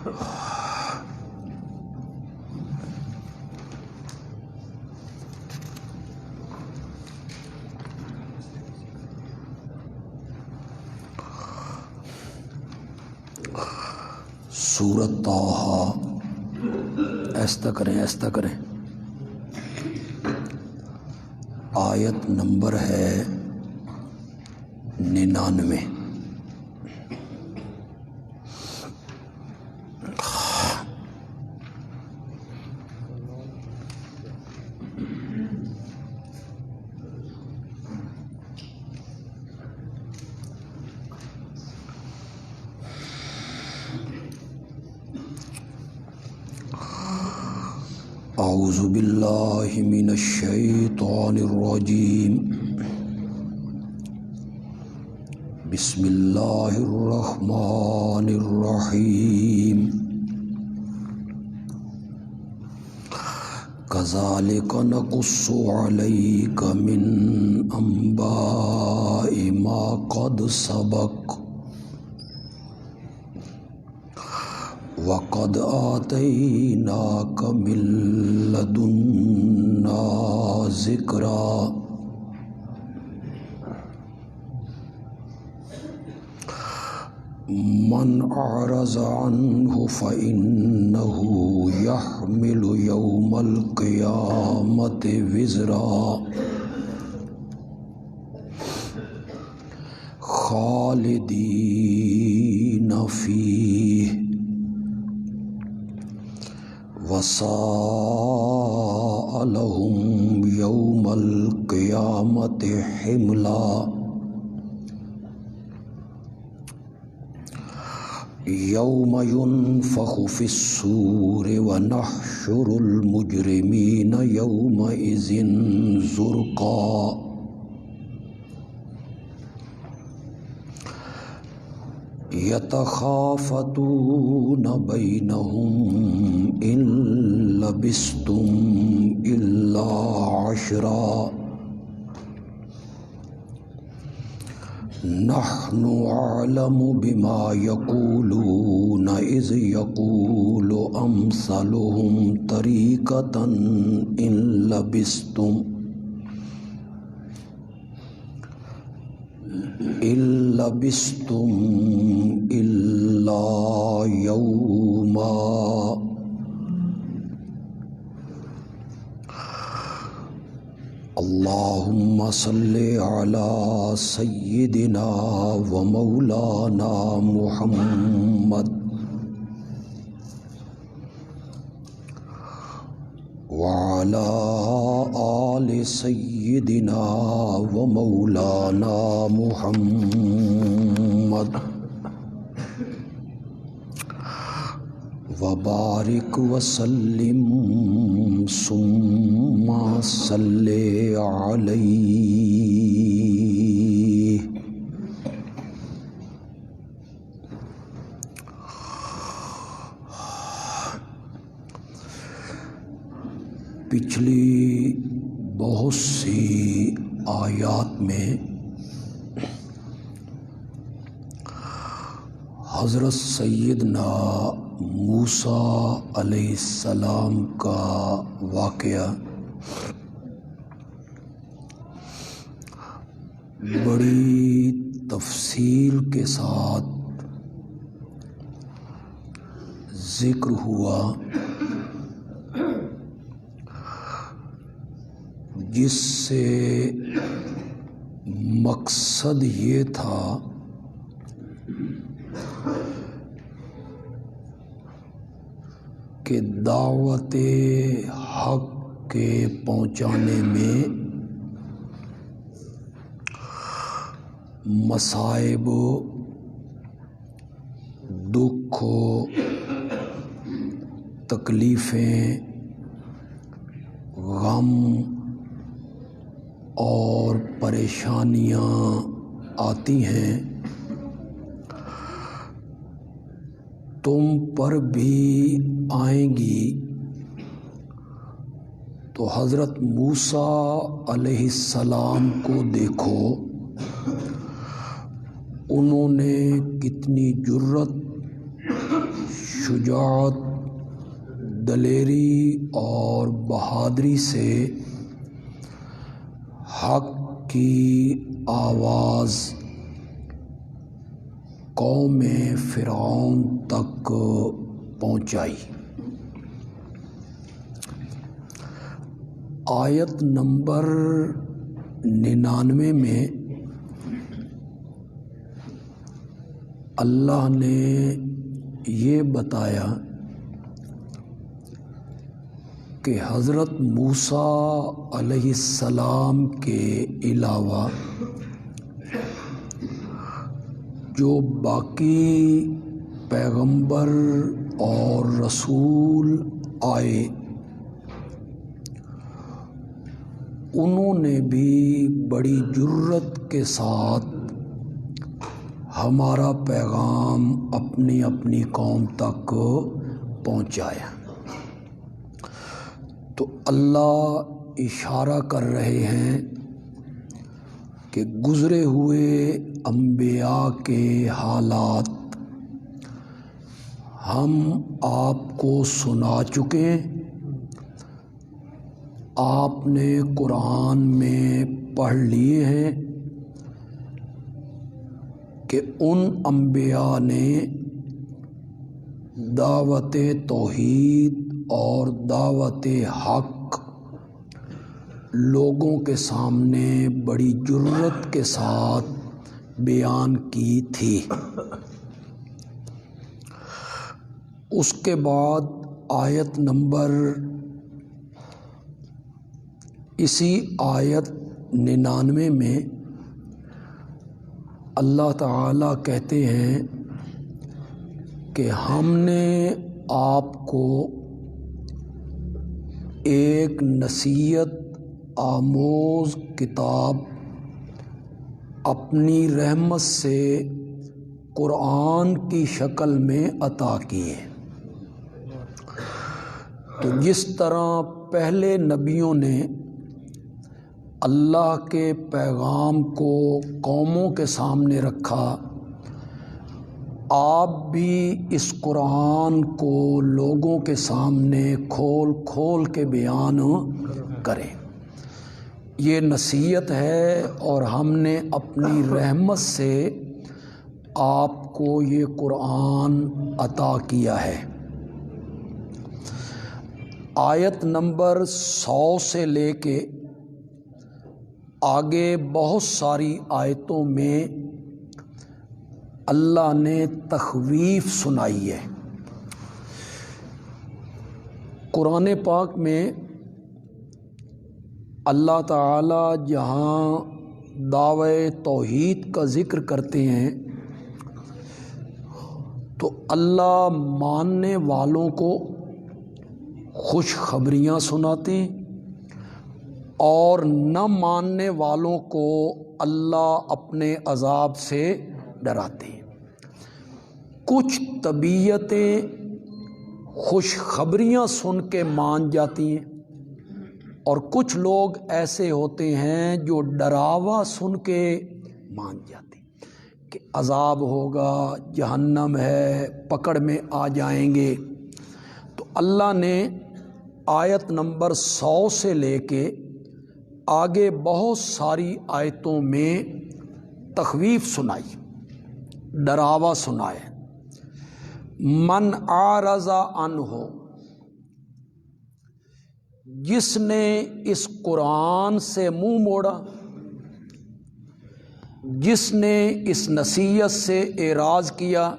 سورۃ طٰہٰ، ایسا کریں آیت نمبر ہے 99۔ اعوذ باللہ من الشیطان الرجیم، بسم اللہ الرحمن الرحیم۔ کذالک نقص علیک من انباء ما قد سبق وَقَدْ آتَيْنَاكَ مِن لَّدُنَّا ذِكْرًا۔ مَنْ أَعْرَضَ عَنْهُ فَإِنَّهُ يَحْمِلُ يَوْمَ الْقِيَامَةِ وِزْرًا خَالِدِينَ فِيهِ وَسَاءَ لَهُمْ يَوْمَ الْقِيَامَةِ حِمْلًا۔ يَوْمَ يُنفَخُ فِي الصُّورِ وَنَحْشُرُ الْمُجْرِمِينَ يَوْمَئِذٍ زُرْقًا۔ يَتَخَافَتُونَ بَيْنَهُمْ إِن لَّبِثْتُمْ إِلَّا عَشْرًا۔ نَحْنُ أَعْلَمُ بِمَا يَقُولُونَ إِذْ يَقُولُ أَمْثَلُهُمْ طَرِيقَةً إِن لبثتم إلا يوما۔ اللهم صل على سيدنا ومولانا محمد وعلى آل سيدنا ومولانا محمد وبارك وسلم ثم صل عليه۔ پچھلی بہت سی آیات میں حضرت سیدنا موسیٰ علیہ السلام کا واقعہ بڑی تفصیل کے ساتھ ذکر ہوا، جس سے مقصد یہ تھا کہ دعوت حق کے پہنچانے میں مصائب، دکھ، تکلیفیں، غم اور پریشانیاں آتی ہیں، تم پر بھی آئیں گی۔ تو حضرت موسیٰ علیہ السلام کو دیکھو، انہوں نے کتنی جرت شجاعت، دلیری اور بہادری سے حق کی آواز قوم فرعون تک پہنچائی۔ آیت نمبر 99 میں اللہ نے یہ بتایا کہ حضرت موسیٰ علیہ السلام کے علاوہ جو باقی پیغمبر اور رسول آئے انہوں نے بھی بڑی جرت کے ساتھ ہمارا پیغام اپنی اپنی قوم تک پہنچایا۔ تو اللہ اشارہ کر رہے ہیں کہ گزرے ہوئے انبیاء کے حالات ہم آپ کو سنا چکے ہیں، آپ نے قرآن میں پڑھ لیے ہیں کہ ان انبیاء نے دعوت توحید اور دعوت حق لوگوں کے سامنے بڑی جرت کے ساتھ بیان کی تھی۔ اس کے بعد آیت نمبر اسی آیت 99 میں اللہ تعالیٰ کہتے ہیں کہ ہم نے آپ کو ایک نصیحت آموز کتاب اپنی رحمت سے قرآن کی شکل میں عطا کی ہے۔ تو جس طرح پہلے نبیوں نے اللہ کے پیغام کو قوموں کے سامنے رکھا، آپ بھی اس قرآن کو لوگوں کے سامنے کھول کھول کے بیان کریں۔ یہ نصیحت ہے اور ہم نے اپنی رحمت سے آپ کو یہ قرآن عطا کیا ہے۔ آیت نمبر 100 سے لے کے آگے بہت ساری آیتوں میں اللہ نے تخویف سنائی ہے۔ قرآن پاک میں اللہ تعالی جہاں دعوی توحید کا ذکر کرتے ہیں تو اللہ ماننے والوں کو خوشخبریاں سناتے ہیں اور نہ ماننے والوں کو اللہ اپنے عذاب سے ڈراتے ہیں۔ کچھ طبیعتیں خوشخبریاں سن کے مان جاتی ہیں اور کچھ لوگ ایسے ہوتے ہیں جو ڈراوا سن کے مان جاتے ہیں کہ عذاب ہوگا، جہنم ہے، پکڑ میں آ جائیں گے۔ تو اللہ نے آیت نمبر 100 سے لے کے آگے بہت ساری آیتوں میں تخویف سنائی، ڈراوا سنائے۔ من اعرض عنہ، جس نے اس قرآن سے منہ موڑا، جس نے اس نصیحت سے اعراض کیا،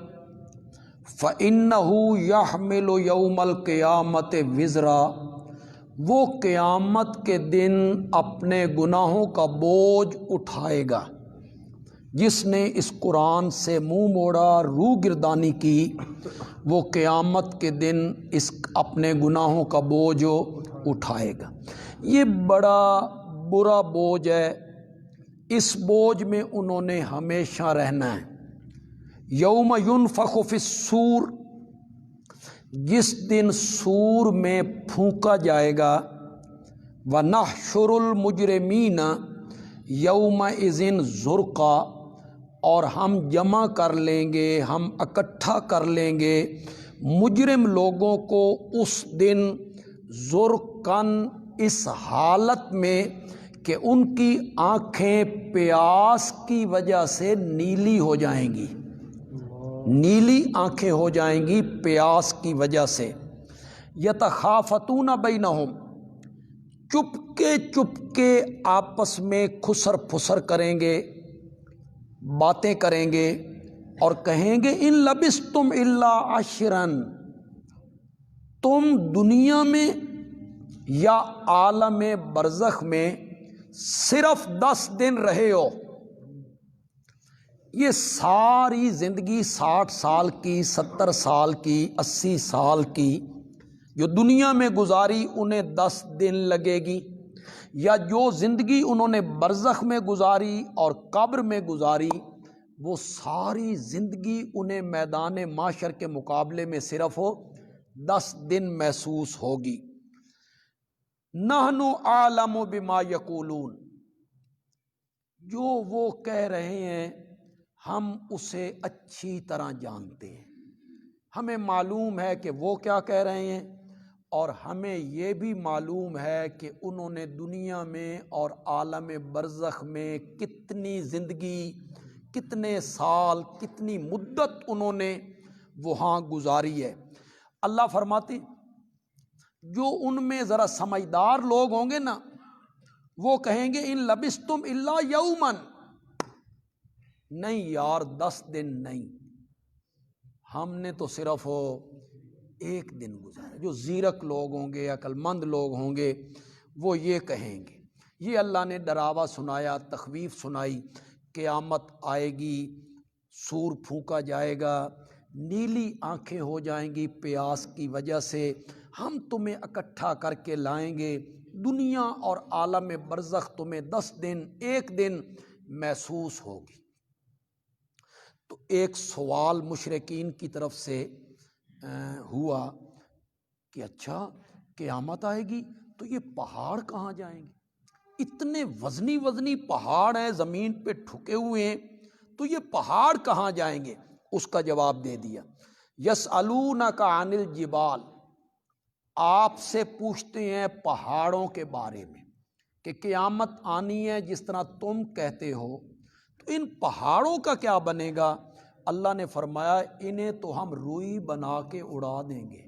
فَإِنَّهُ يَحْمِلُ يَوْمَ الْقِيَامَةِ وِزْرًا، وہ قیامت کے دن اپنے گناہوں کا بوجھ اٹھائے گا۔ جس نے اس قرآن سے منہ موڑا، روح گردانی کی، وہ قیامت کے دن اس اپنے گناہوں کا بوجھ اٹھائے گا۔ یہ بڑا برا بوجھ ہے، اس بوجھ میں انہوں نے ہمیشہ رہنا ہے۔ یوم ینفخ فی الصور، جس دن سور میں پھونکا جائے گا، وَنَحْشُرُ الْمُجْرِمِينَ يَوْمَئِذٍ زُرْقًا، اور ہم جمع کر لیں گے، ہم اکٹھا کر لیں گے مجرم لوگوں کو اس دن زرقن اس حالت میں کہ ان کی آنکھیں پیاس کی وجہ سے نیلی ہو جائیں گی، نیلی آنکھیں ہو جائیں گی پیاس کی وجہ سے۔ یتخافتون بینہم، چپ کے آپس میں خسر پھسر کریں گے، باتیں کریں گے اور کہیں گے ان لبستم الا عشرن، تم دنیا میں یا عالم برزخ میں صرف 10 دن رہے ہو۔ یہ ساری زندگی 60 سال کی، 70 سال کی، 80 سال کی جو دنیا میں گزاری انہیں 10 دن لگے گی، یا جو زندگی انہوں نے برزخ میں گزاری اور قبر میں گزاری وہ ساری زندگی انہیں میدان محشر کے مقابلے میں صرف 10 دن محسوس ہوگی۔ نحن اعلم بما یقولون، جو وہ کہہ رہے ہیں ہم اسے اچھی طرح جانتے ہیں، ہمیں معلوم ہے کہ وہ کیا کہہ رہے ہیں، اور ہمیں یہ بھی معلوم ہے کہ انہوں نے دنیا میں اور عالم برزخ میں کتنی زندگی، کتنے سال، کتنی مدت انہوں نے وہاں گزاری ہے۔ اللہ فرماتے جو ان میں ذرا سمجھدار لوگ ہوں گے نا وہ کہیں گے ان لبستم الا یومن، نہیں یار 10 دن نہیں، ہم نے تو صرف 1 دن گزارا۔ جو زیرک لوگ ہوں گے، عقل مند لوگ ہوں گے وہ یہ کہیں گے۔ یہ اللہ نے ڈراوا سنایا، تخویف سنائی، قیامت آئے گی، سور پھونکا جائے گا، نیلی آنکھیں ہو جائیں گی پیاس کی وجہ سے، ہم تمہیں اکٹھا کر کے لائیں گے، دنیا اور عالم برزخ تمہیں 10 دن، 1 دن محسوس ہوگی۔ تو ایک سوال مشرکین کی طرف سے ہوا کہ اچھا قیامت آئے گی تو یہ پہاڑ کہاں جائیں گے؟ اتنے وزنی پہاڑ ہیں زمین پہ ٹھکے ہوئے ہیں، تو یہ پہاڑ کہاں جائیں گے؟ اس کا جواب دے دیا، یسألونک عن الجبال، آپ سے پوچھتے ہیں پہاڑوں کے بارے میں کہ قیامت آنی ہے جس طرح تم کہتے ہو، تو ان پہاڑوں کا کیا بنے گا؟ اللہ نے فرمایا انہیں تو ہم روئی بنا کے اڑا دیں گے،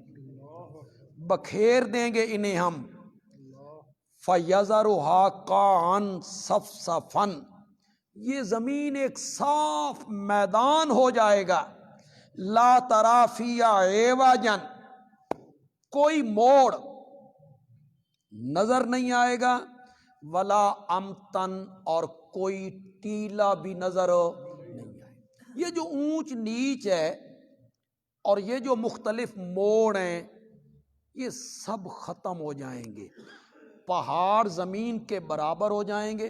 بکھیر دیں گے انہیں ہم۔ فَيَذَرُهَا قَاعًا صَفْصَفًا، یہ زمین ایک صاف میدان ہو جائے گا، لا تَرَىٰ فِيهَا عِوَجًا، کوئی موڑ نظر نہیں آئے گا، ولا امتن، اور کوئی ٹیلا بھی نظر نہیں آئے گا۔ یہ جو اونچ نیچ ہے اور یہ جو مختلف موڑ ہیں یہ سب ختم ہو جائیں گے، پہاڑ زمین کے برابر ہو جائیں گے،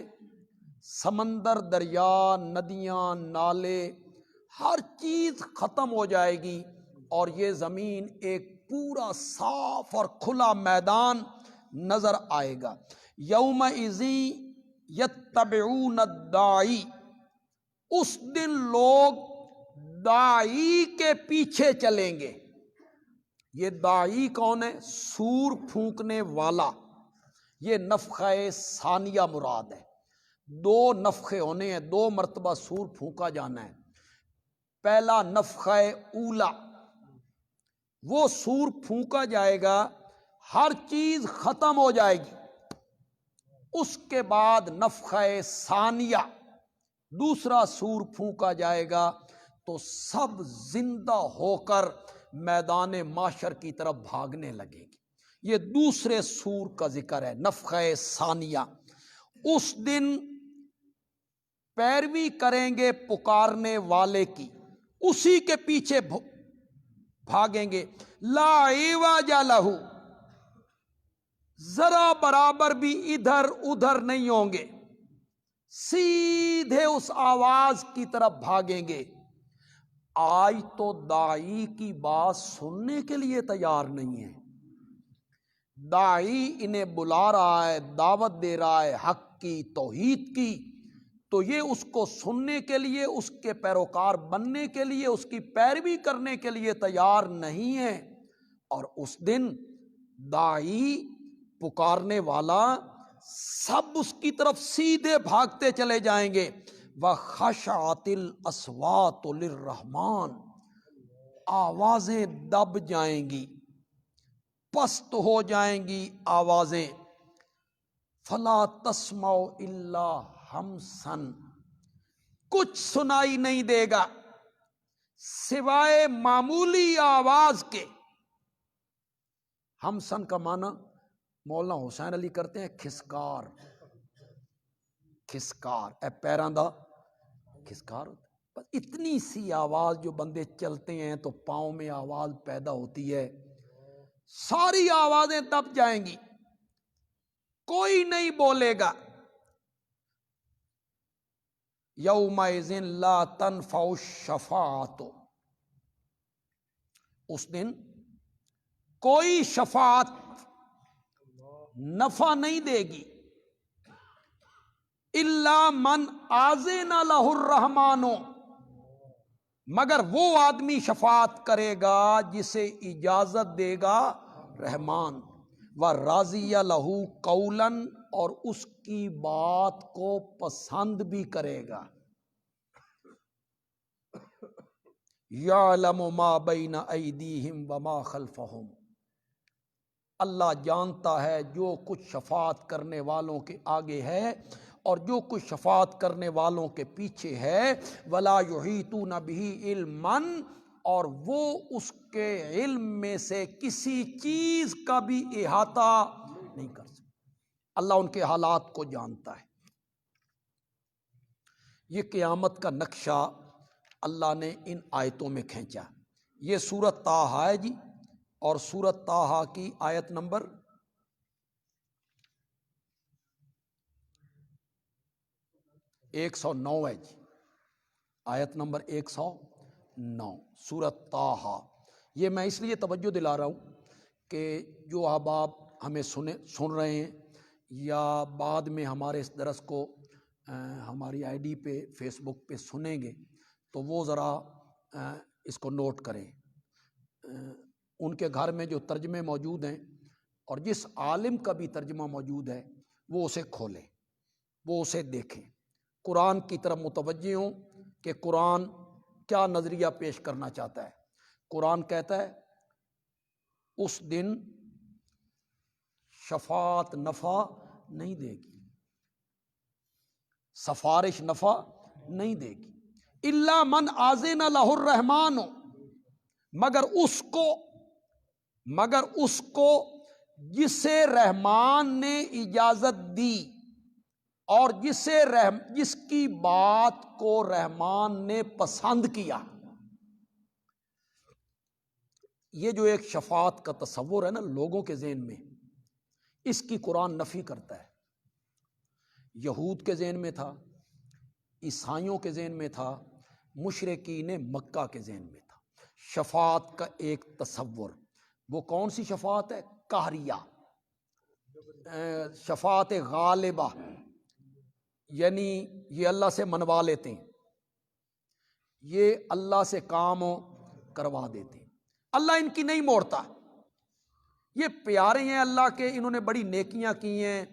سمندر، دریا، ندیاں، نالے، ہر چیز ختم ہو جائے گی، اور یہ زمین ایک پورا صاف اور کھلا میدان نظر آئے گا۔ یومئذ یتبعون الداعی، اس دن لوگ داعی کے پیچھے چلیں گے۔ یہ داعی کون ہے؟ سور پھونکنے والا۔ یہ نفخہ ثانیہ مراد ہے، 2 نفخے ہونے ہیں، 2 مرتبہ سور پھونکا جانا ہے۔ پہلا نفخہ اولا، وہ سور پھونکا جائے گا، ہر چیز ختم ہو جائے گی۔ اس کے بعد نفخہ ثانیہ، دوسرا سور پھونکا جائے گا تو سب زندہ ہو کر میدان محشر کی طرف بھاگنے لگے گی۔ یہ دوسرے سور کا ذکر ہے، نفخہ ثانیہ۔ اس دن پیروی کریں گے پکارنے والے کی، اسی کے پیچھے بھاگیں گے، لا عوج لہ، ذرا برابر بھی ادھر ادھر نہیں ہوں گے، سیدھے اس آواز کی طرف بھاگیں گے۔ آج تو داعی کی بات سننے کے لیے تیار نہیں ہے، داعی انہیں بلا رہا ہے، دعوت دے رہا ہے حق کی، توحید کی، تو یہ اس کو سننے کے لیے، اس کے پیروکار بننے کے لیے، اس کی پیروی کرنے کے لیے تیار نہیں ہے۔ اور اس دن داعی، پکارنے والا، سب اس کی طرف سیدھے بھاگتے چلے جائیں گے۔ وَخَشَعَتِ الْأَصْوَاتُ لِلرَّحْمَٰنِ، آوازیں دب جائیں گی، پست ہو جائیں گی آوازیں۔ فَلَا تَسْمَعُ إِلَّا ہمسن، کچھ سنائی نہیں دے گا سوائے معمولی آواز کے۔ ہمسن کا معنی مولانا حسین علی کرتے ہیں کھسکار، کھسکار، اے پیراں دا کھسکار ہوتا ہے۔ بس اتنی سی آواز، جو بندے چلتے ہیں تو پاؤں میں آواز پیدا ہوتی ہے، ساری آوازیں دب جائیں گی، کوئی نہیں بولے گا۔ یومئذ لا تنفع الشفاعۃ، اس دن کوئی شفاعت نفع نہیں دے گی، الا من اذن له الرحمن، مگر وہ آدمی شفاعت کرے گا جسے اجازت دے گا رحمان، وَرَضِيَ لَهُ قَوْلًا، اور اس کی بات کو پسند بھی کرے گا۔ يَعْلَمُ مَا بَيْنَ أَيْدِيهِمْ وَمَا خَلْفَهُمْ، اللہ جانتا ہے جو کچھ شفاعت کرنے والوں کے آگے ہے اور جو کچھ شفاعت کرنے والوں کے پیچھے ہے۔ وَلَا يُحِيطُونَ بِهِ عِلْمًا، اور وہ اس کے علم میں سے کسی چیز کا بھی احاطہ نہیں کر سکتا۔ اللہ ان کے حالات کو جانتا ہے۔ یہ قیامت کا نقشہ اللہ نے ان آیتوں میں کھینچا۔ یہ سورۃ طٰہٰ ہے جی، اور سورۃ طٰہٰ کی آیت نمبر 109 ہے جی، آیت نمبر 109 سورۃ طٰہٰ۔ یہ میں اس لیے توجہ دلا رہا ہوں کہ جو احباب ہمیں سن رہے ہیں یا بعد میں ہمارے اس درس کو ہماری آئی ڈی پہ، فیس بک پہ سنیں گے، تو وہ ذرا اس کو نوٹ کریں۔ ان کے گھر میں جو ترجمے موجود ہیں اور جس عالم کا بھی ترجمہ موجود ہے، وہ اسے کھولیں، وہ اسے دیکھیں، قرآن کی طرف متوجہ ہوں کہ قرآن کیا نظریہ پیش کرنا چاہتا ہے۔ قرآن کہتا ہے اس دن شفاعت نفع نہیں دے گی، سفارش نفع نہیں دے گی، الا من اذن له الرحمن، مگر اس کو جسے رحمان نے اجازت دی، اور جس کی بات کو رحمان نے پسند کیا۔ یہ جو ایک شفاعت کا تصور ہے نا لوگوں کے ذہن میں، اس کی قرآن نفی کرتا ہے۔ یہود کے ذہن میں تھا، عیسائیوں کے ذہن میں تھا، مشرکین مکہ کے ذہن میں تھا شفاعت کا ایک تصور۔ وہ کون سی شفاعت ہے؟ قہریہ، شفاعت غالبہ، یعنی یہ اللہ سے منوا لیتے ہیں، یہ اللہ سے کام کروا دیتے ہیں، اللہ ان کی نہیں موڑتا، یہ پیارے ہیں اللہ کے، انہوں نے بڑی نیکیاں کی ہیں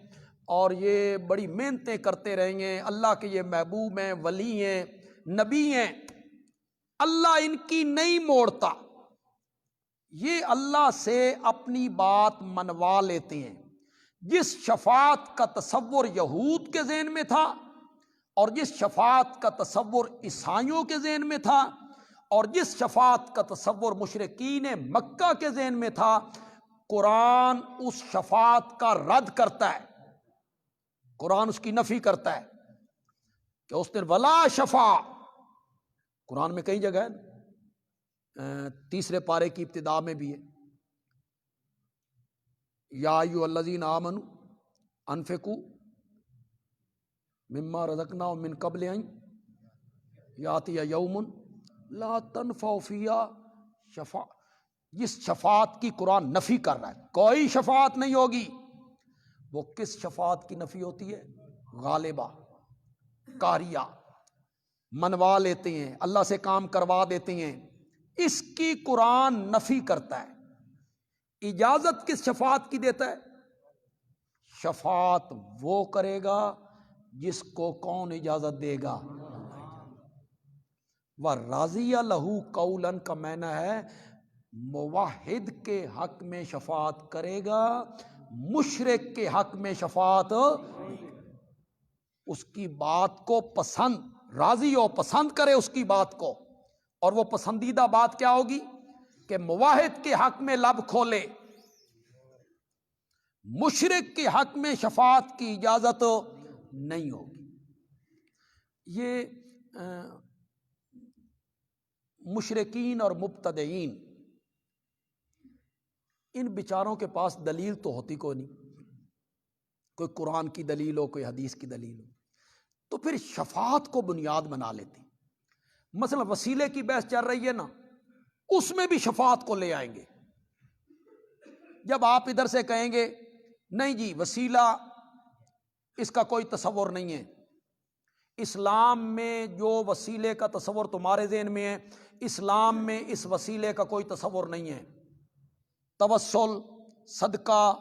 اور یہ بڑی محنتیں کرتے رہیں گے، اللہ کے یہ محبوب ہیں، ولی ہیں، نبی ہیں، اللہ ان کی نہیں موڑتا، یہ اللہ سے اپنی بات منوا لیتے ہیں۔ جس شفاعت کا تصور یہود کے ذہن میں تھا اور جس شفاعت کا تصور عیسائیوں کے ذہن میں تھا اور جس شفاعت کا تصور مشرکین مکہ کے ذہن میں تھا، قرآن اس شفاعت کا رد کرتا ہے، قرآن اس کی نفی کرتا ہے کہ اس دن ولا شفاع، قرآن میں کئی جگہ ہے، تیسرے پارے کی ابتدا میں بھی ہے، یا ایھا الذین آمنوا انفقوا مما رزقناکم من قبل ان یاتی یوم لا تنفع فیہ شفاعۃ، جس شفاعت کی قرآن نفی کر رہا ہے، کوئی شفاعت نہیں ہوگی۔ وہ کس شفاعت کی نفی ہوتی ہے؟ غالبہ، کاریہ منوا لیتے ہیں، اللہ سے کام کروا دیتے ہیں، اس کی قرآن نفی کرتا ہے۔ اجازت کس شفاعت کی دیتا ہے؟ شفاعت وہ کرے گا جس کو کون اجازت دے گا؟ وَرَضِيَ لَهُ قَوْلًا کا معنی ہے موحد کے حق میں شفاعت کرے گا، مشرک کے حق میں شفاعت اس کی بات کو پسند، راضی ہو، پسند کرے اس کی بات کو، اور وہ پسندیدہ بات کیا ہوگی کہ موحد کے حق میں لب کھولے، مشرک کے حق میں شفاعت کی اجازت نہیں ہوگی۔ یہ مشرکین اور مبتدعین، ان بیچاروں کے پاس دلیل تو ہوتی کوئی نہیں، کوئی قرآن کی دلیل ہو، کوئی حدیث کی دلیل ہو، تو پھر شفاعت کو بنیاد بنا لیتے ہیں۔ مثلا وسیلے کی بحث چل رہی ہے نا، اس میں بھی شفاعت کو لے آئیں گے۔ جب آپ ادھر سے کہیں گے نہیں جی وسیلہ اس کا کوئی تصور نہیں ہے، اسلام میں جو وسیلے کا تصور تمہارے ذہن میں ہے، اسلام میں اس وسیلے کا کوئی تصور نہیں ہے، توسل، صدقہ،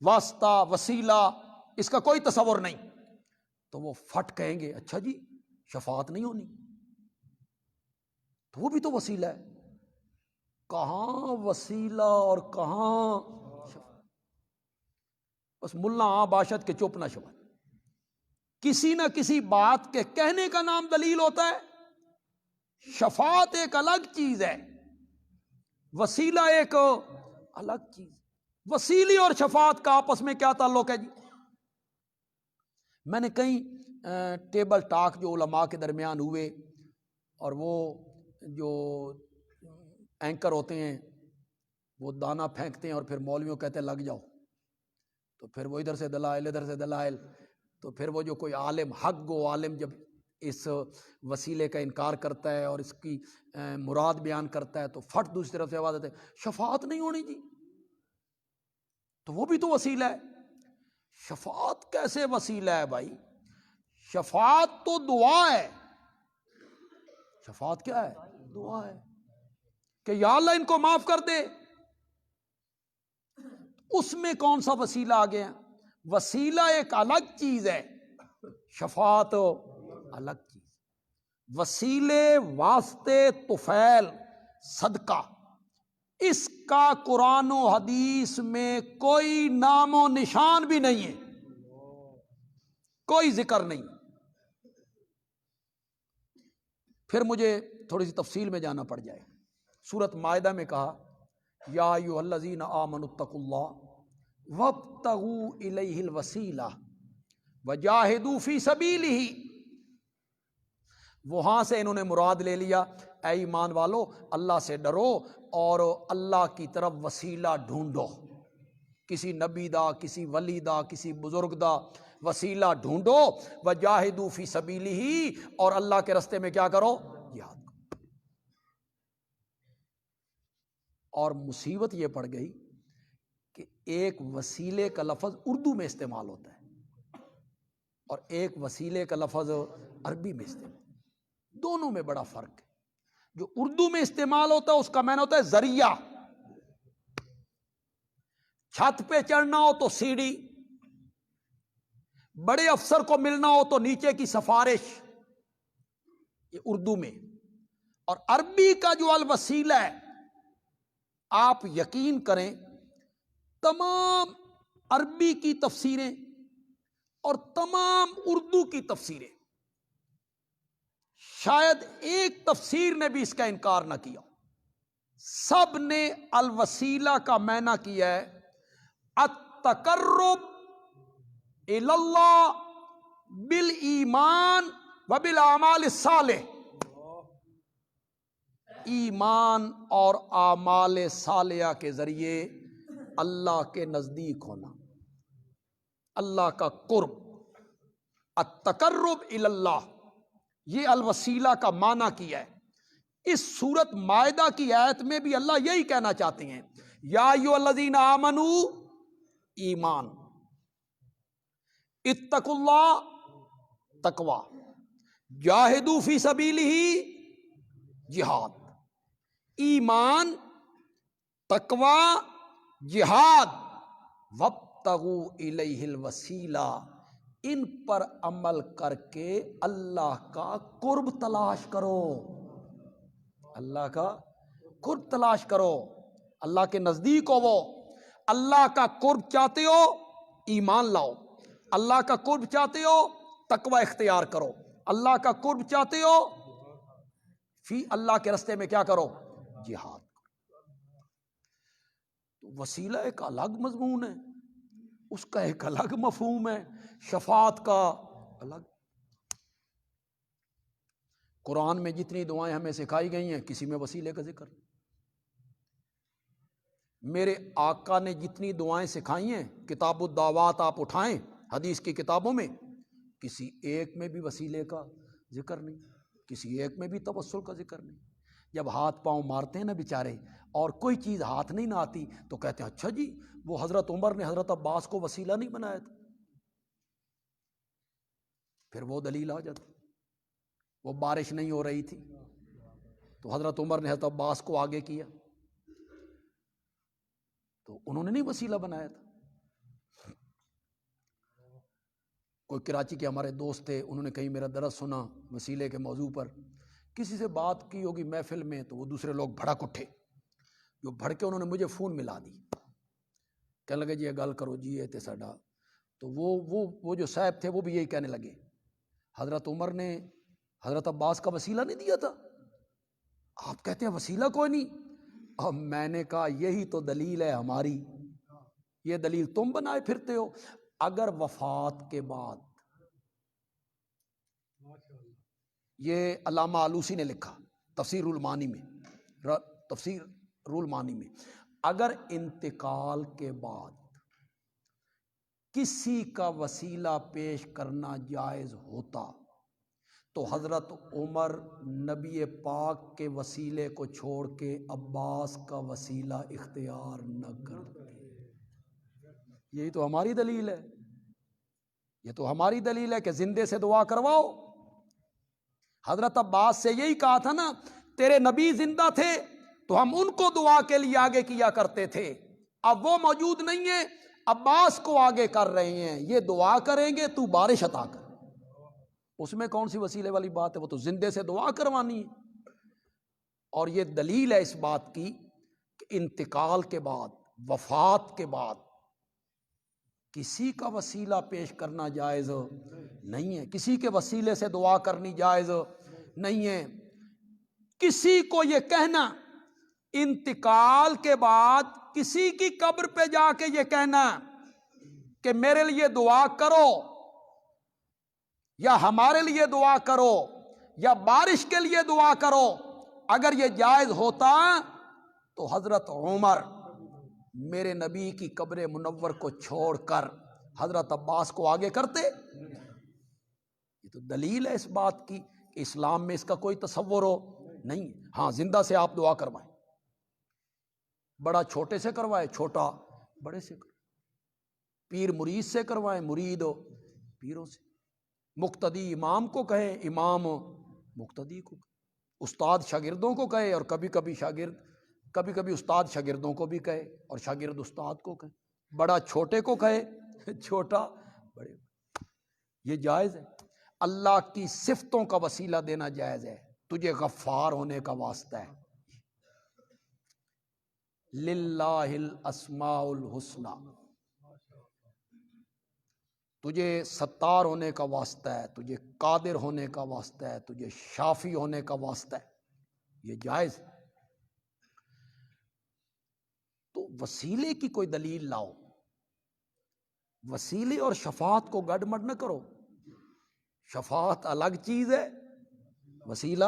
واسطہ، وسیلہ، اس کا کوئی تصور نہیں، تو وہ فٹ کہیں گے اچھا جی شفاعت نہیں ہونی، تو وہ بھی تو وسیلہ ہے۔ کہاں وسیلہ اور کہاں شفاعت؟ بس ملا ہاں باشد کے چپ نہ شفاعت، کسی نہ کسی بات کے کہنے کا نام دلیل ہوتا ہے۔ شفاعت ایک الگ چیز ہے، وسیلہ ایک الگ چیز۔ وسیلے اور شفاعت کا آپس میں کیا تعلق ہے جی؟ میں نے کئی ٹیبل ٹاک جو علماء کے درمیان ہوئے، اور وہ جو اینکر ہوتے ہیں وہ دانہ پھینکتے ہیں اور پھر مولویوں کہتے ہیں لگ جاؤ، تو پھر وہ ادھر سے دلائل ادھر سے دلائل، تو پھر وہ جو کوئی عالم حق گو عالم جب اس وسیلے کا انکار کرتا ہے اور اس کی مراد بیان کرتا ہے تو فٹ دوسری طرف سے آواز آتی ہے شفاعت نہیں ہونی جی، تو وہ بھی تو وسیلہ ہے۔ شفاعت کیسے وسیلہ ہے بھائی؟ شفاعت تو دعا ہے۔ شفاعت کیا ہے؟ دعا ہے کہ یا اللہ ان کو معاف کر دے۔ اس میں کون سا وسیلہ آ گیا؟ وسیلہ ایک الگ چیز ہے، شفاعت الگ چیز۔ وسیلے، واسطے، طفیل، صدقہ، اس کا قرآن و حدیث میں کوئی نام و نشان بھی نہیں ہے، کوئی ذکر نہیں۔ پھر مجھے تھوڑی سی تفصیل میں جانا پڑ جائے۔ سورۃ مائدہ میں کہا یا ایھا الذین آمنوا اتقوا اللہ وابتغوا الیہ الوسیلہ وجاہدوا فی سبیلہ۔ وہاں سے انہوں نے مراد لے لیا اے ایمان والو اللہ سے ڈرو اور اللہ کی طرف وسیلہ ڈھونڈو، کسی نبی دا، کسی ولی دا، کسی بزرگ دا وسیلہ ڈھونڈو، وجاہدوا فی سبیلہ، اور اللہ کے رستے میں کیا کرو؟ جہاد کرو۔ اور مصیبت یہ پڑ گئی کہ ایک وسیلے کا لفظ اردو میں استعمال ہوتا ہے اور ایک وسیلے کا لفظ عربی میں استعمال، دونوں میں بڑا فرق ہے۔ جو اردو میں استعمال ہوتا ہے اس کا معنی ہوتا ہے ذریعہ، چھت پہ چڑھنا ہو تو سیڑھی، بڑے افسر کو ملنا ہو تو نیچے کی سفارش، یہ اردو میں۔ اور عربی کا جو الوسیلہ ہے، آپ یقین کریں تمام عربی کی تفسیریں اور تمام اردو کی تفسیریں، شاید ایک تفسیر نے بھی اس کا انکار نہ کیا، سب نے الوسیلہ کا معنی کیا ہے التقرب الی اللہ بالایمان وبالاعمال الصالح، ایمان اور اعمال صالحہ کے ذریعے اللہ کے نزدیک ہونا، اللہ کا قرب، التقرب الی اللہ، یہ الوسیلہ کا معنی کیا ہے۔ اس سورۃ مائدہ کی آیت میں بھی اللہ یہی کہنا چاہتے ہیں یا ایھا الذین آمنوا، ایمان، اتقوا اللہ، تقوی، جاہدوا فی سبیلہ جہاد، ایمان، تقوی، جہاد، وابتغوا الیہ الوسیلہ، ان پر عمل کر کے اللہ کا قرب تلاش کرو، اللہ کا قرب تلاش کرو، اللہ کے نزدیک ہو وہ۔ اللہ کا قرب چاہتے ہو ایمان لاؤ، اللہ کا قرب چاہتے ہو تقوی اختیار کرو، اللہ کا قرب چاہتے ہو فی اللہ کے راستے میں کیا کرو؟ جہاد۔ تو وسیلہ ایک الگ مضمون ہے، اس کا ایک الگ مفہوم ہے، شفاعت کا الگ۔ قرآن میں جتنی دعائیں ہمیں سکھائی گئی ہیں کسی میں وسیلے کا ذکر نہیں۔ میرے آقا نے جتنی دعائیں سکھائی ہیں کتاب الدعوات آپ اٹھائیں حدیث کی کتابوں میں، کسی ایک میں بھی وسیلے کا ذکر نہیں، کسی ایک میں بھی توسل کا ذکر نہیں۔ جب ہاتھ پاؤں مارتے ہیں نا بیچارے اور کوئی چیز ہاتھ نہیں نہ آتی تو کہتے ہیں اچھا جی وہ حضرت عمر نے حضرت عباس کو وسیلہ نہیں بنایا تھا، پھر وہ دلیل آ جاتی۔ وہ بارش نہیں ہو رہی تھی تو حضرت عمر نے حضرت عباس کو آگے کیا، تو انہوں نے نہیں وسیلہ بنایا تھا۔ کوئی کراچی کے ہمارے دوست تھے، انہوں نے کہیں میرا درس سنا وسیلے کے موضوع پر، کسی سے بات کی ہوگی محفل میں تو وہ دوسرے لوگ بھڑک اٹھے، جو بھڑکے انہوں نے مجھے فون ملا دی، کہنے لگے جی یہ گل کرو جی یہ تے ساڈا، تو وہ جو صاحب تھے وہ بھی یہی کہنے لگے حضرت عمر نے حضرت عباس کا وسیلہ نہیں دیا تھا، آپ کہتے ہیں وسیلہ کوئی نہیں۔ اب میں نے کہا یہی تو دلیل ہے ہماری، یہ دلیل تم بنائے پھرتے ہو۔ اگر وفات کے بعد، یہ علامہ آلوسی نے لکھا تفسیر رول مانی میں، اگر انتقال کے بعد کسی کا وسیلہ پیش کرنا جائز ہوتا تو حضرت عمر نبی پاک کے وسیلے کو چھوڑ کے عباس کا وسیلہ اختیار نہ کرتے۔ یہی تو ہماری دلیل ہے، یہ تو ہماری دلیل ہے کہ زندے سے دعا کرواؤ۔ حضرت عباس سے یہی کہا تھا نا تیرے نبی زندہ تھے تو ہم ان کو دعا کے لیے آگے کیا کرتے تھے، اب وہ موجود نہیں ہیں، عباس کو آگے کر رہے ہیں، یہ دعا کریں گے تو بارش عطا کر۔ اس میں کون سی وسیلے والی بات ہے، وہ تو زندے سے دعا کروانی ہے۔ اور یہ دلیل ہے اس بات کی کہ انتقال کے بعد، وفات کے بعد کسی کا وسیلہ پیش کرنا جائز نہیں ہے، کسی کے وسیلے سے دعا کرنی جائز نہیں ہے۔ کسی کو یہ کہنا انتقال کے بعد کسی کی قبر پہ جا کے یہ کہنا کہ میرے لیے دعا کرو یا ہمارے لیے دعا کرو یا بارش کے لیے دعا کرو، اگر یہ جائز ہوتا تو حضرت عمر میرے نبی کی قبر منور کو چھوڑ کر حضرت عباس کو آگے کرتے۔ یہ تو دلیل ہے اس بات کی کہ اسلام میں اس کا کوئی تصور ہو نہیں۔ ہاں زندہ سے آپ دعا کروائیں، بڑا چھوٹے سے کروائے، چھوٹا بڑے سے کروائے، پیر مرید سے کروائیں، مرید پیروں سے، مقتدی امام کو کہے، امام مقتدی کو کہے، استاد شاگردوں کو کہے، اور کبھی کبھی استاد شاگردوں کو بھی کہے اور شاگرد استاد کو کہے، بڑا چھوٹے کو کہے، چھوٹا بڑے، یہ جائز ہے۔ اللہ کی صفتوں کا وسیلہ دینا جائز ہے، تجھے غفار ہونے کا واسطہ ہے، للہ الاسماء الحسنی، تجھے ستار ہونے کا واسطہ ہے، تجھے قادر ہونے کا واسطہ ہے، تجھے شافی ہونے کا واسطہ ہے، یہ جائز ہے۔ تو وسیلے کی کوئی دلیل لاؤ، وسیلے اور شفاعت کو گڈ مڈ نہ کرو، شفاعت الگ چیز ہے، وسیلہ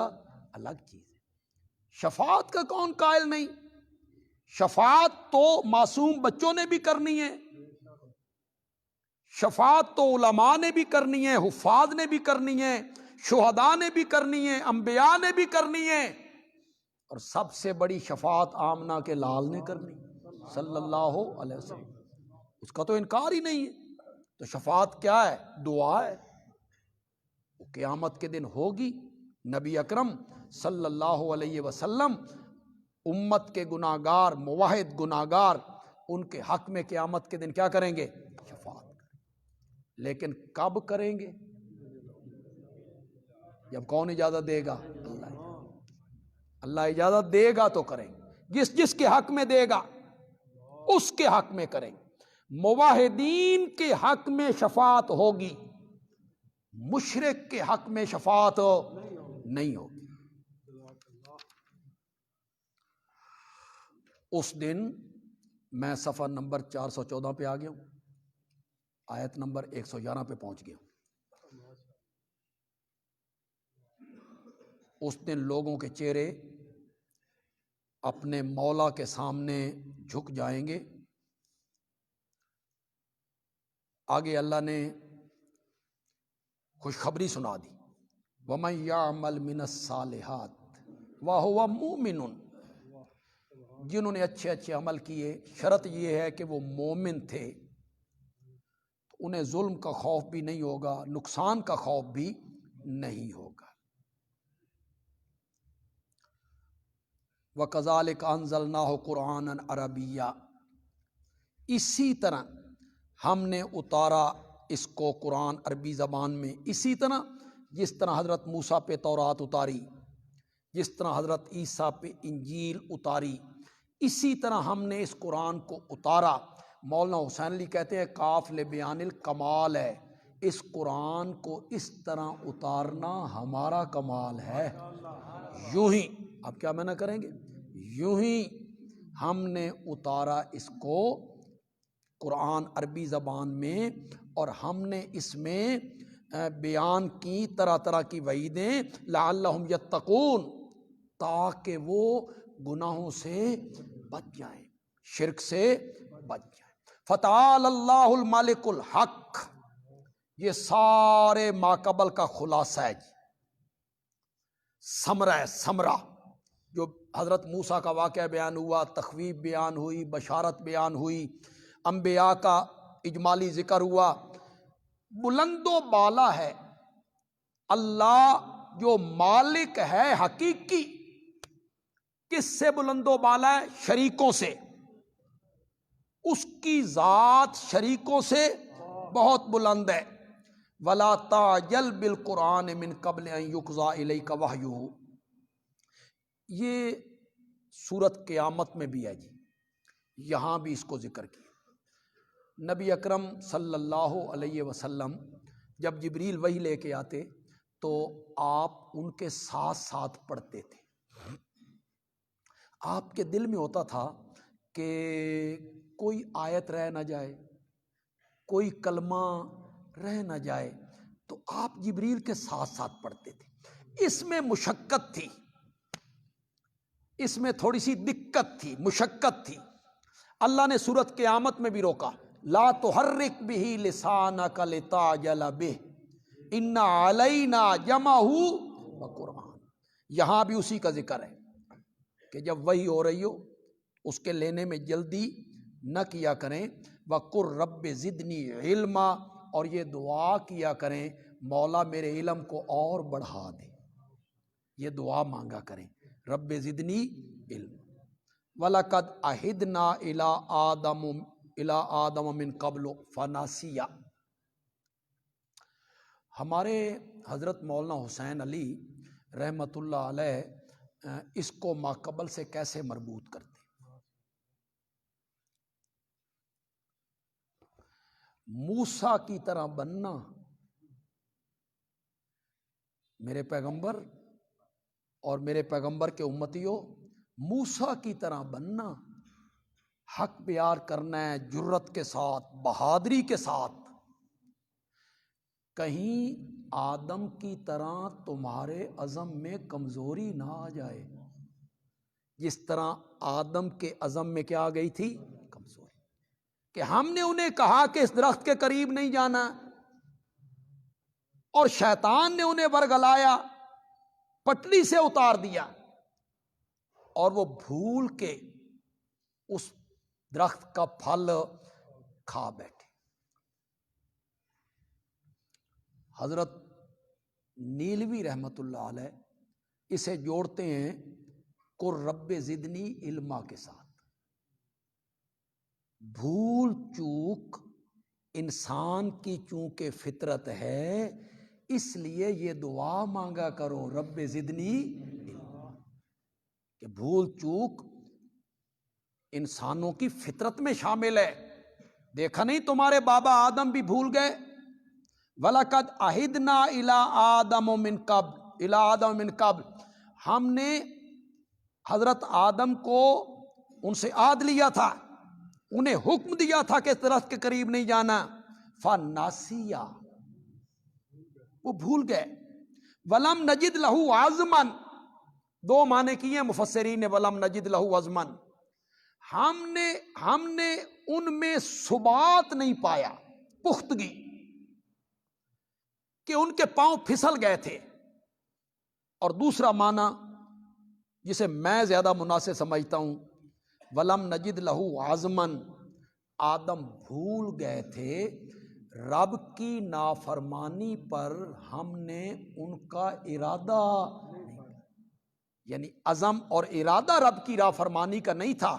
الگ چیز ہے۔ شفاعت کا کون قائل نہیں؟ شفاعت تو معصوم بچوں نے بھی کرنی ہے، شفاعت تو علماء نے بھی کرنی ہے، حفاظ نے بھی کرنی ہے، شہداء نے بھی کرنی ہے، انبیاء نے بھی کرنی ہے، اور سب سے بڑی شفاعت آمنہ کے لال نے کرنی صلی اللہ علیہ وسلم، اس کا تو انکار ہی نہیں ہے۔ تو شفاعت کیا ہے؟ دعا ہے۔ قیامت کے دن ہوگی. نبی اکرم صلی اللہ علیہ وسلم امت کے گناہگار موحد گناہگار ان کے حق میں قیامت کے دن کیا کریں گے؟ شفاعت کریں. لیکن کب کریں گے؟ جب کون اجازت دے گا؟ اللہ اجازت دے گا تو کریں. جس جس کے حق میں دے گا اس کے حق میں کریں. موحدین کے حق میں شفاعت ہوگی، مشرک کے حق میں شفاعت نہیں ہوگی. اس دن میں صفحہ نمبر 414 پہ آ گیا ہوں، آیت نمبر 111 پہ پہنچ گیا ہوں. اس دن لوگوں کے چہرے اپنے مولا کے سامنے جھک جائیں گے. آگے اللہ نے خوشخبری سنا دی، وَمَن يَعْمَلْ مِنَ الصَّالِحَاتِ وَهُوَ مُؤْمِنٌ. جنہوں نے اچھے اچھے عمل کیے، شرط یہ ہے کہ وہ مومن تھے، تو انہیں ظلم کا خوف بھی نہیں ہوگا، نقصان کا خوف بھی نہیں ہوگا. وَكَذَلِكَ أَنزَلْنَاهُ قُرْآنًا عَرَبِيًّا. اسی طرح ہم نے اتارا اس کو قرآن عربی زبان میں، اسی طرح جس طرح حضرت موسیٰ پہ تورات اتاری، جس طرح حضرت عیسیٰ پہ انجیل اتاری، اسی طرح ہم نے اس قرآن کو اتارا. مولانا حسین علی کہتے ہیں کاف لبیان الکمال ہے، اس قرآن کو اس طرح اتارنا ہمارا کمال ہے. یوں ہی اب کیا میں نہ کریں گے، یوں ہی ہم نے اتارا اس کو قرآن عربی زبان میں، اور ہم نے اس میں بیان کی طرح طرح کی وعیدیں، لعلہم یتقون، تاکہ وہ گناہوں سے بچ جائیں، شرک سے بچ جائیں. فتعال اللہ الملک الحق. یہ سارے ماقبل کا خلاصہ ہے جی، ثمرہ ہے، ثمرہ. جو حضرت موسیٰ کا واقعہ بیان ہوا، تخویف بیان ہوئی، بشارت بیان ہوئی، انبیاء کا اجمالی ذکر ہوا. بلند و بالا ہے اللہ جو مالک ہے حقیقی. کس سے بلند و بالا ہے؟ شریکوں سے. اس کی ذات شریکوں سے بہت بلند ہے. وَلَا تَعْجَلْ بِالْقُرْآنِ مِنْ قَبْلِ أَنْ يُقْضَىٰ إِلَيْكَ وَحْيُهُ. یہ سورت قیامت میں بھی ہے جی، یہاں بھی اس کو ذکر کیا. نبی اکرم صلی اللہ علیہ وسلم جب جبریل وحی لے کے آتے تو آپ ان کے ساتھ ساتھ پڑھتے تھے. آپ کے دل میں ہوتا تھا کہ کوئی آیت رہ نہ جائے، کوئی کلمہ رہ نہ جائے، تو آپ جبریل کے ساتھ ساتھ پڑھتے تھے. اس میں مشقت تھی، اس میں تھوڑی سی دقت تھی، مشقت تھی. اللہ نے سورت قیامت میں بھی روکا، لا تحرک بہ لسانک لتعجل بہ ان علینا جمعہ وقرآن. یہاں بھی اسی کا ذکر ہے کہ جب وحی ہو رہی ہو اس کے لینے میں جلدی نہ کیا کریں. وَقُلْ رَبِّ زِدْنِی عِلْمًا، اور یہ دعا کیا کریں مولا میرے علم کو اور بڑھا دے. یہ دعا مانگا کریں رب زدنی علم. وَلَقَدْ عَهِدْنَا إِلَىٰ آدَمَ مِنْ قَبْلُ فَنَسِیَ. ہمارے حضرت مولانا حسین علی رحمۃ اللہ علیہ اس کو ماقبل سے کیسے مربوط کرتے. موسیٰ کی طرح بننا، میرے پیغمبر اور میرے پیغمبر کے امتیوں، موسیٰ کی طرح بننا، حق بیان کرنا ہے جرت کے ساتھ، بہادری کے ساتھ. کہیں آدم کی طرح تمہارے عزم میں کمزوری نہ آ جائے، جس طرح آدم کے عزم میں کیا آ گئی تھی؟ کمزوری. کہ ہم نے انہیں کہا کہ اس درخت کے قریب نہیں جانا، اور شیطان نے انہیں ورگلایا، پٹری سے اتار دیا، اور وہ بھول کے اس درخت کا پھل کھا بیٹھے. حضرت نیلوی رحمت اللہ علیہ اسے جوڑتے ہیں قر رب زدنی علما کے ساتھ۔ بھول چوک انسان کی چونکہ فطرت ہے، اس لیے یہ دعا مانگا کرو رب زدنی علما، کہ بھول چوک انسانوں کی فطرت میں شامل ہے۔ دیکھا نہیں تمہارے بابا آدم بھی بھول گئے، وَلَقَدْ عَهِدْنَا إِلَىٰ آدَمَ مِنْ قَبْلُ، ہم نے حضرت آدم کو ان سے عہد لیا تھا، انہیں حکم دیا تھا کہ اس درخت کے قریب نہیں جانا، فَنَسِيَا، وہ بھول گئے۔ وَلَمْ نَجِدْ لَهُ عَزْمًا، دو معنی کیے مفسرین نے وَلَمْ نَجِدْ لَهُ عَزْمًا، ہم نے ان میں ثبات نہیں پایا، پختگی، کہ ان کے پاؤں پھسل گئے تھے۔ اور دوسرا معنی جسے میں زیادہ مناسب سمجھتا ہوں، وَلَمْ نَجِدْ لَهُ عَزْمًا، آدم بھول گئے تھے رب کی نافرمانی پر، ہم نے ان کا ارادہ نہیں کیا، یعنی عزم اور ارادہ رب کی نافرمانی کا نہیں تھا،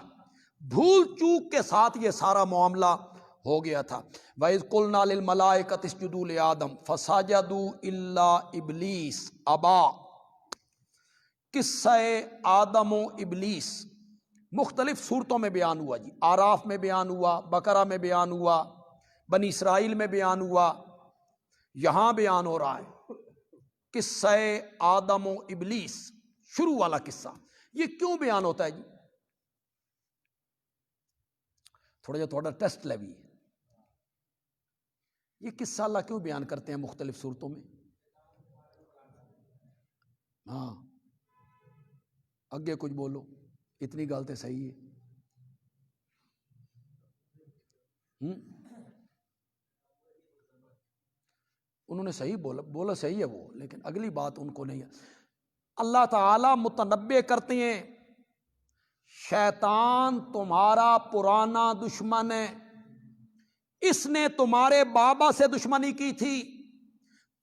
بھول چوک کے ساتھ یہ سارا معاملہ ہو گیا تھا۔ وَإِذْ قُلْنَا لِلْمَلَائِكَةِ اسْجُدُوا لِآدَمَ فَسَجَدُوا إِلَّا إِبْلِيسَ أَبَىٰ۔ قصہ آدم و ابلیس مختلف صورتوں میں بیان ہوا جی، آراف میں بیان ہوا، بقرہ میں بیان ہوا، بنی اسرائیل میں بیان ہوا، یہاں بیان ہو رہا ہے قصہ آدم و ابلیس، شروع والا قصہ۔ یہ کیوں بیان ہوتا ہے جی؟ تھوڑا ٹیسٹ لے بھی، یہ قصہ اللہ کیوں بیان کرتے ہیں مختلف صورتوں میں؟ ہاں اگے کچھ بولو، اتنی غلطیں صحیح ہے۔ انہوں نے صحیح بولا صحیح ہے وہ، لیکن اگلی بات ان کو نہیں ہے۔ اللہ تعالی متنبع کرتے ہیں شیطان تمہارا پرانا دشمن ہے، اس نے تمہارے بابا سے دشمنی کی تھی،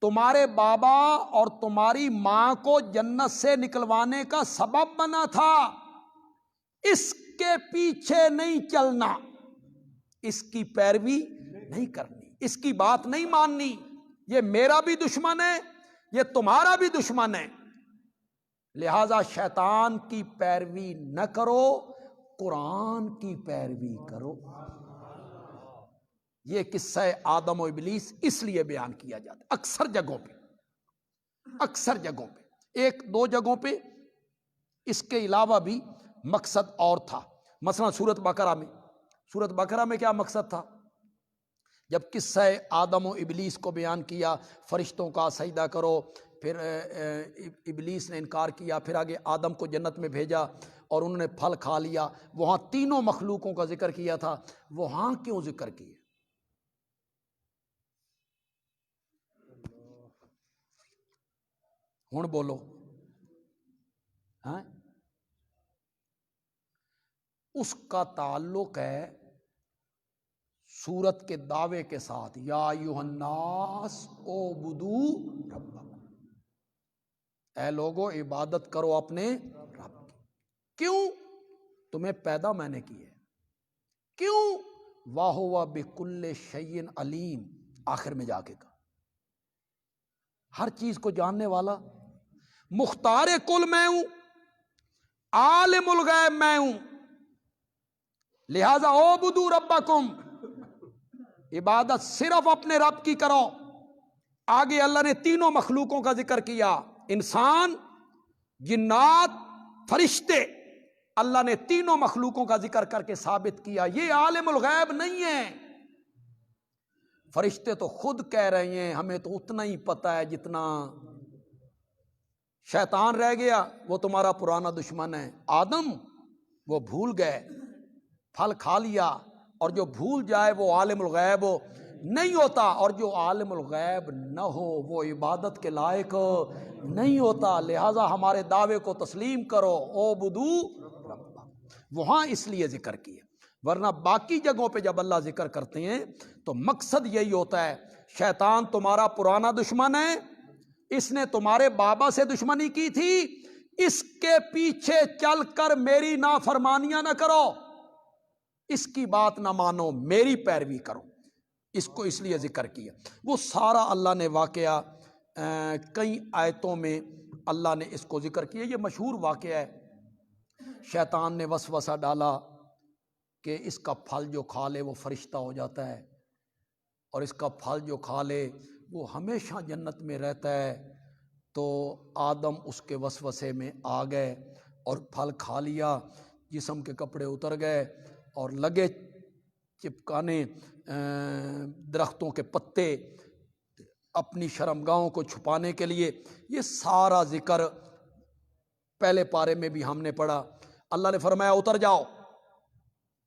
تمہارے بابا اور تمہاری ماں کو جنت سے نکلوانے کا سبب بنا تھا، اس کے پیچھے نہیں چلنا، اس کی پیروی نہیں کرنی، اس کی بات نہیں ماننی، یہ میرا بھی دشمن ہے، یہ تمہارا بھی دشمن ہے، لہذا شیطان کی پیروی نہ کرو، قرآن کی پیروی کرو۔ یہ قصہ آدم و ابلیس اس لیے بیان کیا جاتا ہے اکثر جگہوں پہ، ایک دو جگہوں پہ اس کے علاوہ بھی مقصد اور تھا۔ مثلا سورۃ بقرہ میں کیا مقصد تھا؟ جب قصہ آدم و ابلیس کو بیان کیا، فرشتوں کا سجدہ کرو، پھر ابلیس نے انکار کیا، پھر آگے آدم کو جنت میں بھیجا اور انہوں نے پھل کھا لیا، وہاں تینوں مخلوقوں کا ذکر کیا تھا، وہاں کیوں ذکر کیا؟ ہن بولو، ہاں اس کا تعلق ہے سورت کے دعوے کے ساتھ، یا ایھا الناس اعبدوا ربکم، اے لوگو عبادت کرو اپنے رب کی۔ کیوں؟ تمہیں پیدا میں نے کی ہے۔ کیوں؟ وَهُوَ بِكُلِّ شَيْءٍ عَلِيمٌ، آخر میں جا کے کہا ہر چیز کو جاننے والا، مختار کل میں ہوں، عالم الغیب میں ہوں، لہذا اعبدوا ربکم، عبادت صرف اپنے رب کی کرو۔ آگے اللہ نے تینوں مخلوقوں کا ذکر کیا، انسان، جنات، فرشتے، اللہ نے تینوں مخلوقوں کا ذکر کر کے ثابت کیا یہ عالم الغیب نہیں ہے۔ فرشتے تو خود کہہ رہے ہیں ہمیں تو اتنا ہی پتہ ہے جتنا، شیطان رہ گیا، وہ تمہارا پرانا دشمن ہے، آدم وہ بھول گئے، پھل کھا لیا، اور جو بھول جائے وہ عالم الغیب نہیں ہوتا، اور جو عالم الغیب نہ ہو وہ عبادت کے لائق نہیں ہوتا، لہذا ہمارے دعوے کو تسلیم کرو، اعبدوا ربکم، وہاں اس لیے ذکر کیا، ورنہ باقی جگہوں پہ جب اللہ ذکر کرتے ہیں تو مقصد یہی ہوتا ہے شیطان تمہارا پرانا دشمن ہے، اس نے تمہارے بابا سے دشمنی کی تھی، اس کے پیچھے چل کر میری نافرمانیاں نہ کرو، اس کی بات نہ مانو، میری پیروی کرو۔ اس کو اس لیے ذکر کیا۔ وہ سارا اللہ نے واقعہ کئی آیتوں میں اللہ نے اس کو ذکر کیا۔ یہ مشہور واقعہ ہے، شیطان نے وسوسہ ڈالا کہ اس کا پھل جو کھا لے وہ فرشتہ ہو جاتا ہے، اور اس کا پھل جو کھا لے وہ ہمیشہ جنت میں رہتا ہے۔ تو آدم اس کے وسوسے میں آ گئے اور پھل کھا لیا، جسم کے کپڑے اتر گئے اور لگے چپکانے درختوں کے پتے اپنی شرمگاہوں کو چھپانے کے لیے۔ یہ سارا ذکر پہلے پارے میں بھی ہم نے پڑھا۔ اللہ نے فرمایا اتر جاؤ،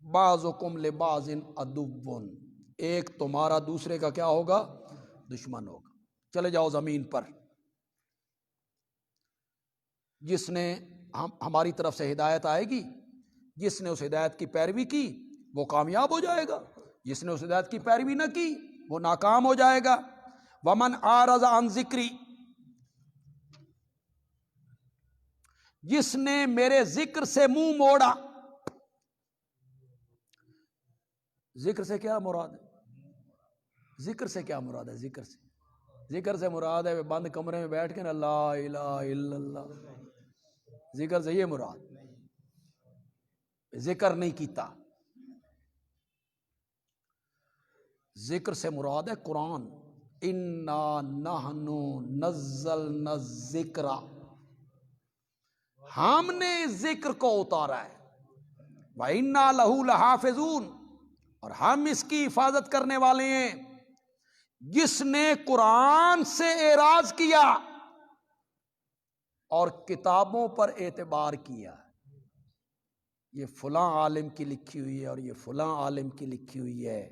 بعضکم لبعض عدو، ایک تمہارا دوسرے کا کیا ہوگا؟ دشمن ہوگا۔ چلے جاؤ زمین پر، جس نے ہماری طرف سے ہدایت آئے گی، جس نے اس ہدایت کی پیروی کی وہ کامیاب ہو جائے گا، جس نے اس ہدایت کی پیروی نہ کی وہ ناکام ہو جائے گا۔ ومن اعرض عن ذکری، جس نے میرے ذکر سے منہ موڑا۔ ذکر سے کیا مراد ہے؟ ذکر سے کیا مراد ہے؟ ذکر سے مراد ہے بند کمرے میں بیٹھ کے نا لا الہ الا اللہ، ذکر سے یہ مراد، ذکر نہیں کیتا۔ ذکر سے مراد ہے قرآن، انا نحن نزلنا الذکر، ہم نے ذکر کو اتارا ہے، وَإِنَّا لَهُ لَحَافِظُونَ، اور ہم اس کی حفاظت کرنے والے ہیں۔ جس نے قرآن سے اعراض کیا اور کتابوں پر اعتبار کیا، یہ فلاں عالم کی لکھی ہوئی ہے اور یہ فلاں عالم کی لکھی ہوئی ہے،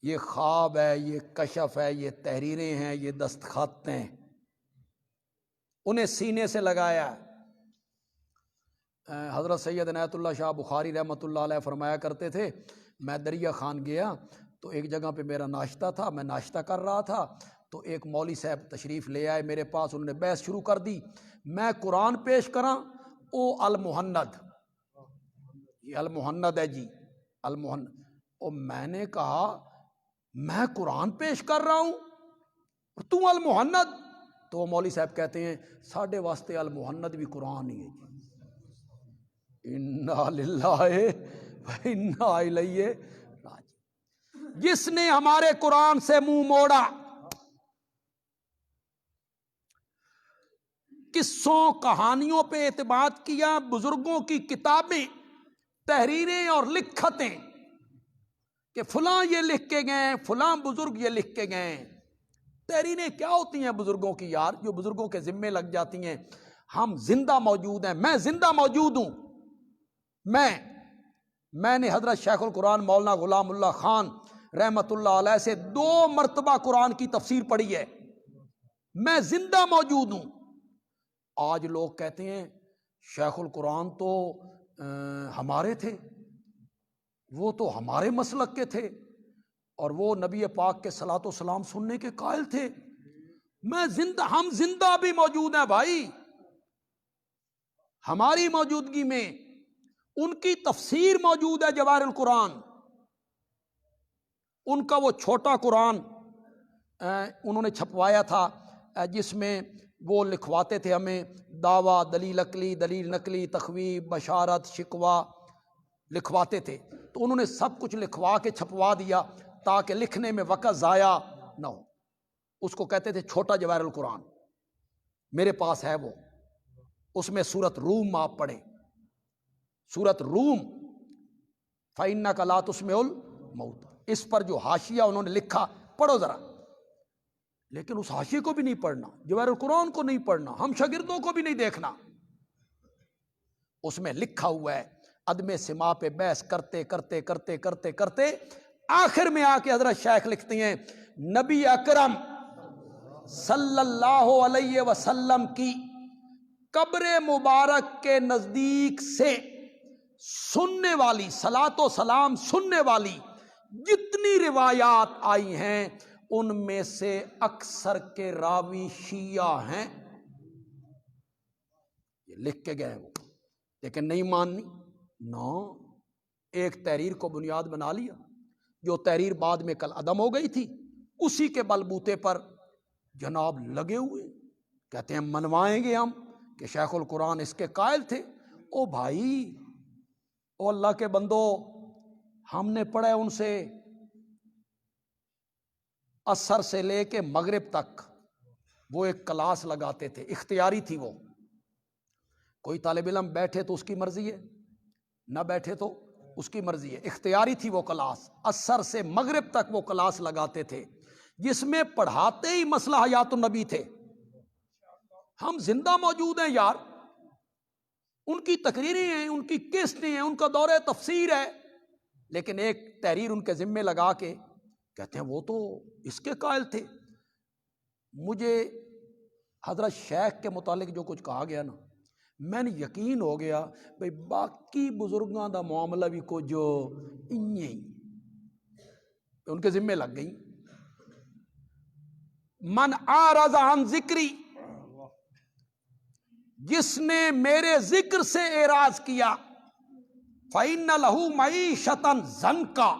یہ خواب ہے، یہ کشف ہے، یہ تحریریں ہیں، یہ دستخط ہیں، انہیں سینے سے لگایا۔ حضرت سید عنایت اللہ شاہ بخاری رحمۃ اللہ علیہ فرمایا کرتے تھے، میں دریا خان گیا تو ایک جگہ پہ میرا ناشتہ تھا، میں ناشتہ کر رہا تھا تو ایک مولوی صاحب تشریف لے آئے میرے پاس، انہوں نے بحث شروع کر دی۔ میں قرآن پیش کراں، او المحند، یہ المحند ہے جی، المحند، اور میں نے کہا میں قرآن پیش کر رہا ہوں اور تو المحند؟ تو وہ مولوی صاحب کہتے ہیں ساڈے واسطے المحند بھی قرآن ہی ہے جی۔ انا للہ و انا الیہ راجعون۔ جس نے ہمارے قرآن سے منہ موڑا، قصوں کہانیوں پہ اعتماد کیا، بزرگوں کی کتابیں، تحریریں اور لکھتیں کہ فلاں یہ لکھ کے گئے، فلاں بزرگ یہ لکھ کے گئے۔ تحریریں کیا ہوتی ہیں بزرگوں کی یار، جو بزرگوں کے ذمے لگ جاتی ہیں۔ ہم زندہ موجود ہیں، میں زندہ موجود ہوں، میں نے حضرت شیخ القرآن مولانا غلام اللہ خان رحمت اللہ علیہ سے 2 مرتبہ قرآن کی تفسیر پڑھی ہے، میں زندہ موجود ہوں۔ آج لوگ کہتے ہیں شیخ القرآن تو ہمارے تھے، وہ تو ہمارے مسلک کے تھے اور وہ نبی پاک کے صلاۃ و سلام سننے کے قائل تھے۔ ہم زندہ بھی موجود ہیں بھائی، ہماری موجودگی میں ان کی تفسیر موجود ہے جواہر القرآن، ان کا وہ چھوٹا قرآن انہوں نے چھپوایا تھا، جس میں وہ لکھواتے تھے ہمیں دعویٰ، دلیل عقلی، دلیل نقلی، تخویب، بشارت، شکوہ لکھواتے تھے، تو انہوں نے سب کچھ لکھوا کے چھپوا دیا تاکہ لکھنے میں وقت ضائع نہ ہو۔ اس کو کہتے تھے چھوٹا جواہر القرآن، میرے پاس ہے وہ، اس میں سورت روم آپ پڑھیں، سورت روم، فَإِنَّكَ لَا تُسْمِعُ الْمَوْتَىٰ، اس پر جو حاشیہ انہوں نے لکھا پڑھو ذرا، لیکن اس حاشیے کو بھی نہیں پڑھنا، جواہر القرآن کو نہیں پڑھنا، ہم شاگردوں کو بھی نہیں دیکھنا۔ اس میں لکھا ہوا ہے، عدم سماع پہ بحث کرتے کرتے کرتے کرتے کرتے آخر میں آ کے حضرت شیخ لکھتے ہیں نبی اکرم صلی اللہ علیہ وسلم کی قبر مبارک کے نزدیک سے سننے والی، صلاۃ و سلام سننے والی جتنی روایات آئی ہیں ان میں سے اکثر کے راوی شیعہ ہیں، یہ لکھ کے گئے وہ، لیکن نہیں ماننی نو، ایک تحریر کو بنیاد بنا لیا، جو تحریر بعد میں کل عدم ہو گئی تھی، اسی کے بلبوتے پر جناب لگے ہوئے، کہتے ہیں منوائیں گے ہم کہ شیخ القرآن اس کے قائل تھے۔ او بھائی، او اللہ کے بندو، ہم نے پڑھا ہے ان سے عصر سے لے کے مغرب تک، وہ ایک کلاس لگاتے تھے، اختیاری تھی وہ، کوئی طالب علم بیٹھے تو اس کی مرضی ہے، نہ بیٹھے تو اس کی مرضی ہے، اختیاری تھی وہ کلاس، عصر سے مغرب تک وہ کلاس لگاتے تھے، جس میں پڑھاتے ہی مسئلہ حیات النبی تھے۔ ہم زندہ موجود ہیں یار، ان کی تقریریں ہیں، ان کی کیسٹیں ہیں، ان کا دورہ تفسیر ہے، لیکن ایک تحریر ان کے ذمے لگا کے کہتے ہیں وہ تو اس کے قائل تھے۔ مجھے حضرت شیخ کے متعلق جو کچھ کہا گیا نا، میں نے یقین ہو گیا بھئی باقی بزرگاں دا معاملہ بھی کو جو انہیں ہی ان کے ذمے لگ گئی۔ من اعرض عن ذکری، جس نے میرے ذکر سے اعراض کیا، فَإِنَّ لَهُ مَعِيشَةً ضَنْكًا،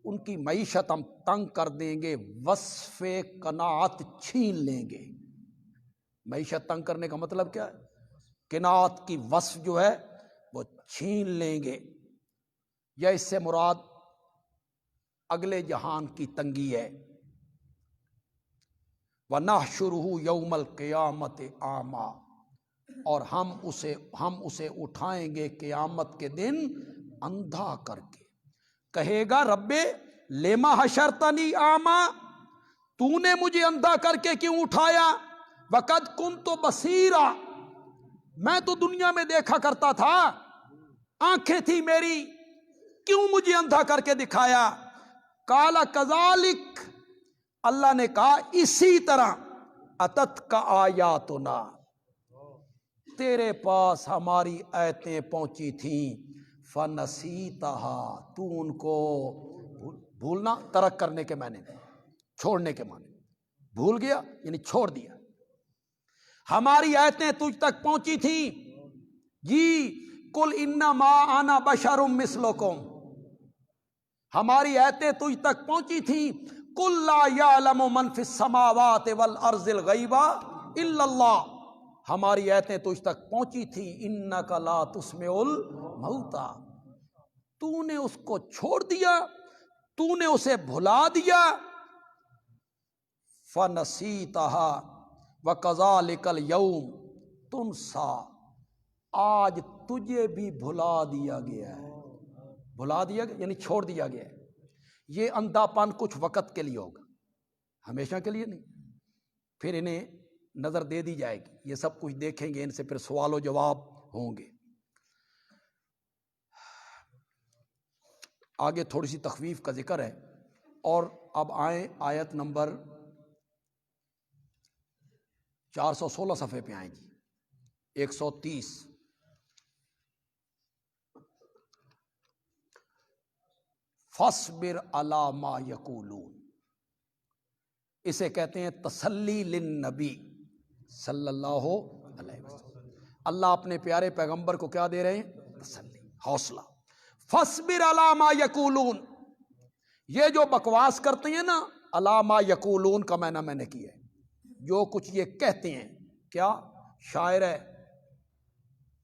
ان کی معیشت ہم تنگ کر دیں گے، وصف قناعت چھین لیں گے۔ معیشت تنگ کرنے کا مطلب کیا ہے؟ قناعت کی وصف جو ہے وہ چھین لیں گے، یا اس سے مراد اگلے جہان کی تنگی ہے۔ وَنَحْشُرُهُ يَوْمَ الْقِيَامَةِ أَعْمَىٰ، اور ہم اسے اٹھائیں گے قیامت کے دن اندھا کر کے، کہے گا رب لما حشرتنی اعمیٰ، تو نے مجھے اندھا کر کے کیوں اٹھایا؟ وقد کنت بصیرا، میں تو دنیا میں دیکھا کرتا تھا، آنکھیں تھی میری، کیوں مجھے اندھا کر کے دکھایا؟ قال کذالک، اللہ نے کہا اسی طرح، اتت کا آیاتنا، تیرے پاس ہماری آیتیں پہنچی تھیں، فنسیتہا، تو ان کو بھولنا، ترک کرنے کے معنی، چھوڑنے کے معنی، بھول گیا یعنی چھوڑ دیا۔ ہماری آیتیں تجھ تک پہنچی تھیں جی، قل انما انا بشر مثلکم، ہماری آیتیں تجھ تک پہنچی تھیں، قل لا یعلم من فی السماوات والارض الغیب الا اللہ، ہماری آیتیں تجھ تک پہنچی تھیں، انک لا تسمع الموتى، تو نے اس کو چھوڑ دیا، تو نے اسے بھلا دیا۔ فنسیتہا وکذالک الیوم تنسیٰ، آج تجھے بھی بھلا دیا گیا ہے، بھلا دیا گیا یعنی چھوڑ دیا گیا ہے۔ یہ اندھا پن کچھ وقت کے لیے ہوگا، ہمیشہ کے لیے نہیں، پھر انہیں نظر دے دی جائے گی، یہ سب کچھ دیکھیں گے، ان سے پھر سوال و جواب ہوں گے۔ آگے تھوڑی سی تخویف کا ذکر ہے، اور اب آئیں آیت نمبر 416 صفحے پہ آئیں جی، 130۔ فَاصْبِرْ عَلَىٰ مَا يَقُولُونَ، اسے کہتے ہیں تسلی للنبی صلی اللہ علیہ وسلم، اللہ اپنے پیارے پیغمبر کو کیا دے رہے ہیں؟ تسلی، حوصلہ۔ فَاصْبِرْ عَلَىٰ مَا يَقُولُونَ، یہ جو بکواس کرتے ہیں نا، عَلَىٰ مَا يَقُولُونَ کا معنی میں نے کیا ہے، جو کچھ یہ کہتے ہیں، کیا شاعر ہے،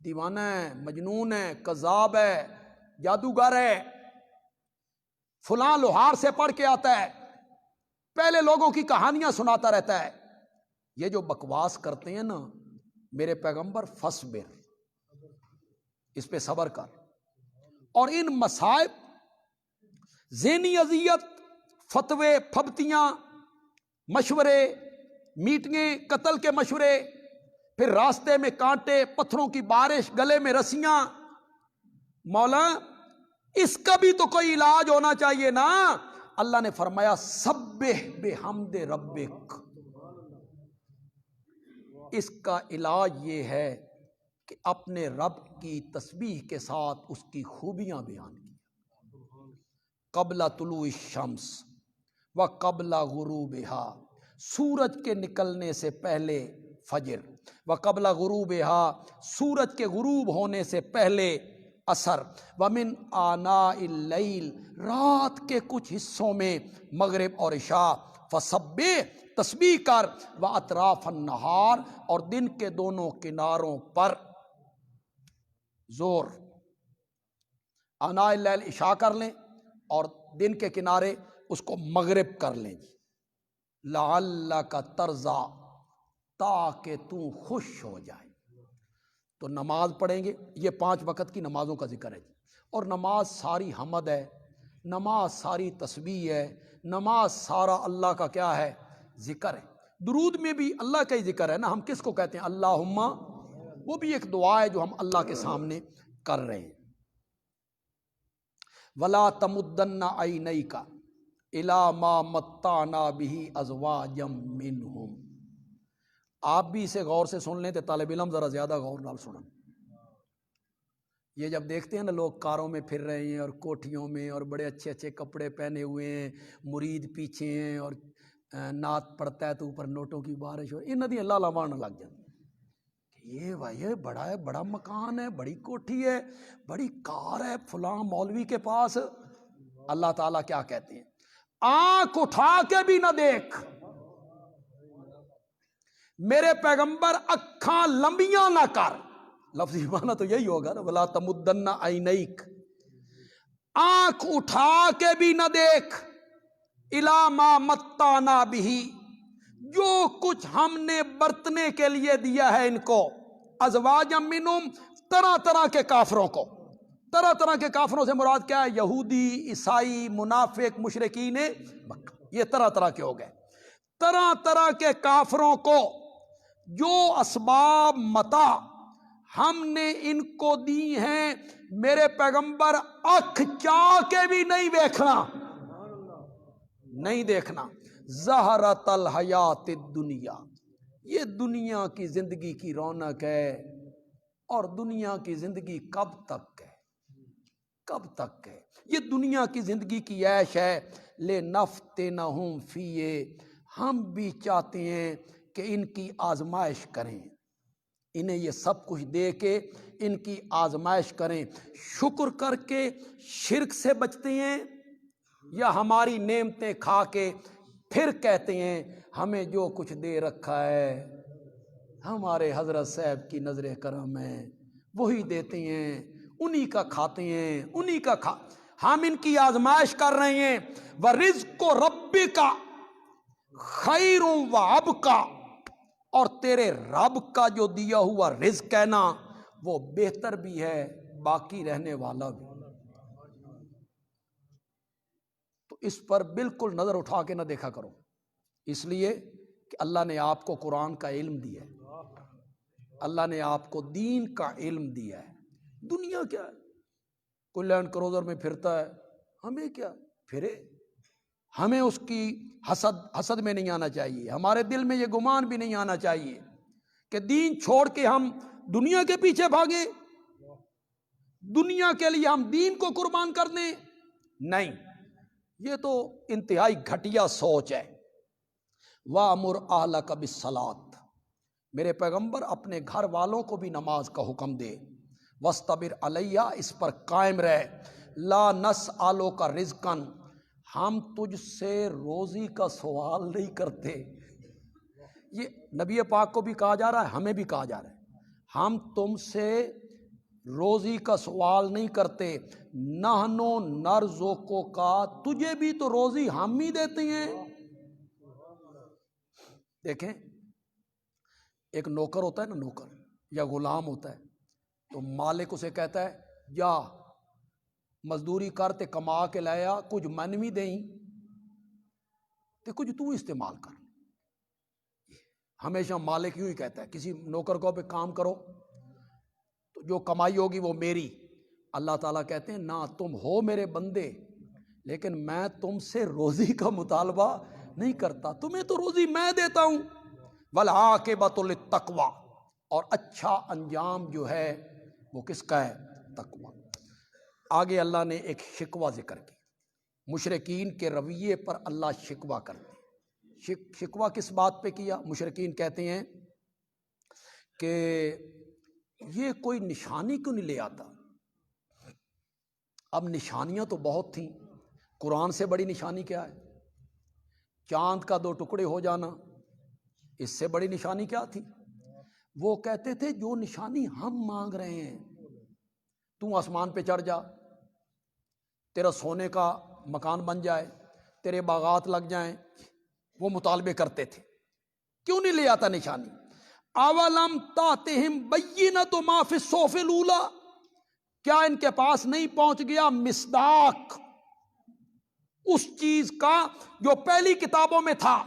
دیوانہ ہے، مجنون ہے، کذاب ہے، جادوگر ہے، فلاں لوہار سے پڑھ کے آتا ہے، پہلے لوگوں کی کہانیاں سناتا رہتا ہے، یہ جو بکواس کرتے ہیں نا میرے پیغمبر، فصبر، اس پہ صبر کر، اور ان مصائب، ذہنی اذیت، فتوے، پھبتیاں، مشورے، میٹنگیں، قتل کے مشورے، پھر راستے میں کانٹے، پتھروں کی بارش، گلے میں رسیاں، مولا اس کا بھی تو کوئی علاج ہونا چاہیے نا۔ اللہ نے فرمایا سبح بحمد ربک، اس کا علاج یہ ہے کہ اپنے رب کی تسبیح کے ساتھ اس کی خوبیاں بیان کی، قبل طلوع الشمس، و قبل غروبہا، سورج کے نکلنے سے پہلے فجر، و قبل غروبہا، سورج کے غروب ہونے سے پہلے عصر، ومن آناء اللیل، رات کے کچھ حصوں میں مغرب اور عشاء، فسبح، تسبیح کر، و اطراف النہار، اور دن کے دونوں کناروں پر زور، آناء اللیل عشاء کر لیں اور دن کے کنارے اس کو مغرب کر لیں جی، لعلک ترضی، تاکہ تو خوش ہو جائے۔ تو نماز پڑھیں گے، یہ 5 وقت کی نمازوں کا ذکر ہے جی، اور نماز ساری حمد ہے، نماز ساری تسبیح ہے، نماز سارا اللہ کا کیا ہے، ذکر ہے۔ درود میں بھی اللہ کا ہی ذکر ہے نا، ہم کس کو کہتے ہیں، اللہم، وہ بھی ایک دعا ہے جو ہم اللہ کے سامنے کر رہے ہیں۔ ولا تمدن عینیک الی ما متعنا بہ ازواجا منہم، آپ بھی اسے غور سے سن لیں تو طالب علم ذرا زیادہ غور نال سنیں۔ یہ جب دیکھتے ہیں نا لوگ کاروں میں پھر رہے ہیں اور کوٹھیوں میں اور بڑے اچھے اچھے کپڑے پہنے ہوئے ہیں، مرید پیچھے ہیں اور نعت پڑھتا ہے تو اوپر نوٹوں کی بارش ہو، انہاں دی اللہ لاوان لگ جاتی، یہ بھائی بڑا ہے، بڑا مکان ہے، بڑی کوٹھی ہے، بڑی کار ہے فلاں مولوی کے پاس۔ اللہ تعالیٰ کیا کہتے ہیں، آنکھ اٹھا کے بھی نہ دیکھ، میرے پیغمبر اکھاں لمبیاں نہ کر، لفظی معنی تو یہی ہوگا نا، ولا تمدن عینیک، آنکھ اٹھا کے بھی نہ دیکھ، الی ما متعنا بہ، جو کچھ ہم نے برتنے کے لیے دیا ہے ان کو، ازواجا منہم، طرح طرح کے کافروں کو، طرح طرح کے کافروں سے مراد کیا ہے، یہودی، عیسائی، منافق، مشرکین مکہ، یہ طرح طرح کے ہو گئے، طرح طرح کے کافروں کو جو اسباب متاع ہم نے ان کو دی ہیں، میرے پیغمبر اکھ چاہ کے بھی نہیں دیکھنا، نہیں دیکھنا۔ زہرۃ الحیات الدنیا، یہ دنیا کی زندگی کی رونق ہے، اور دنیا کی زندگی کب تک ہے، کب تک ہے، یہ دنیا کی زندگی کی عیش ہے، لنفتنہم فیہ، ہم بھی چاہتے ہیں کہ ان کی آزمائش کریں، انہیں یہ سب کچھ دے کے ان کی آزمائش کریں، شکر کر کے شرک سے بچتے ہیں، یا ہماری نعمتیں کھا کے پھر کہتے ہیں ہمیں جو کچھ دے رکھا ہے ہمارے حضرت صاحب کی نظر کرم ہے، وہی دیتے ہیں، انہی کا کھاتے ہیں، انہی کا ہم ان کی آزمائش کر رہے ہیں۔ وَرِزْقُ رَبِّكَ خَيْرٌ وَأَبْقَىٰ، اور تیرے رب کا جو دیا ہوا رزق ہے نا وہ بہتر بھی ہے، باقی رہنے والا بھی۔ تو اس پر بالکل نظر اٹھا کے نہ دیکھا کرو، اس لیے کہ اللہ نے آپ کو قرآن کا علم دیا ہے، اللہ نے آپ کو دین کا علم دیا ہے۔ دنیا کیا ہے، کوئی لینڈ کروزر میں پھرتا ہے، ہمیں کیا، پھرے، ہمیں اس کی حسد میں نہیں آنا چاہیے، ہمارے دل میں یہ گمان بھی نہیں آنا چاہیے کہ دین چھوڑ کے ہم دنیا کے پیچھے بھاگیں، دنیا کے لیے ہم دین کو قربان کر دیں، نہیں، یہ تو انتہائی گھٹیا سوچ ہے۔ وَأْمُرْ أَهْلَكَ بِالصَّلَاةِ، میرے پیغمبر اپنے گھر والوں کو بھی نماز کا حکم دے، وَاسْتَبِرْ عَلَيْهَا، اس پر قائم رہے، لَا نَسْأَلُكَ رِزْقًا، ہم تجھ سے روزی کا سوال نہیں کرتے، یہ نبی پاک کو بھی کہا جا رہا ہے، ہمیں بھی کہا جا رہا ہے، ہم تم سے روزی کا سوال نہیں کرتے، نحنو نرزقک، تجھے بھی تو روزی ہم ہی دیتے ہیں۔ دیکھیں ایک نوکر ہوتا ہے نا، نوکر یا غلام ہوتا ہے، تو مالک اسے کہتا ہے جا مزدوری کر تے کما کے لایا، کچھ من بھی دیں تے کچھ تو استعمال کر، ہمیشہ مالک یوں ہی کہتا ہے، کسی نوکر کو پہ کام کرو تو جو کمائی ہوگی وہ میری۔ اللہ تعالیٰ کہتے ہیں نہ، تم ہو میرے بندے لیکن میں تم سے روزی کا مطالبہ نہیں کرتا، تمہیں تو روزی میں دیتا ہوں۔ وَالْعَاقِبَةُ لِلتَّقْوَىٰ، اور اچھا انجام جو ہے وہ کس کا ہے، تقویٰ۔ آگے اللہ نے ایک شکوہ ذکر کی، مشرکین کے رویے پر اللہ شکوہ کرتے ہیں۔ شکوہ کس بات پہ کیا؟ مشرکین کہتے ہیں کہ یہ کوئی نشانی کیوں نہیں لے آتا؟ اب نشانیاں تو بہت تھیں، قرآن سے بڑی نشانی کیا ہے؟ چاند کا 2 ٹکڑے ہو جانا، اس سے بڑی نشانی کیا تھی؟ وہ کہتے تھے جو نشانی ہم مانگ رہے ہیں، تو آسمان پہ چڑھ جا، تیرا سونے کا مکان بن جائے، تیرے باغات لگ جائیں، وہ مطالبے کرتے تھے۔ کیوں نہیں لے آتا نشانی؟ اولم تاتہم بینۃ ما فی الصحف الاولی، کیا ان کے پاس نہیں پہنچ گیا مصداق اس چیز کا جو پہلی کتابوں میں تھا،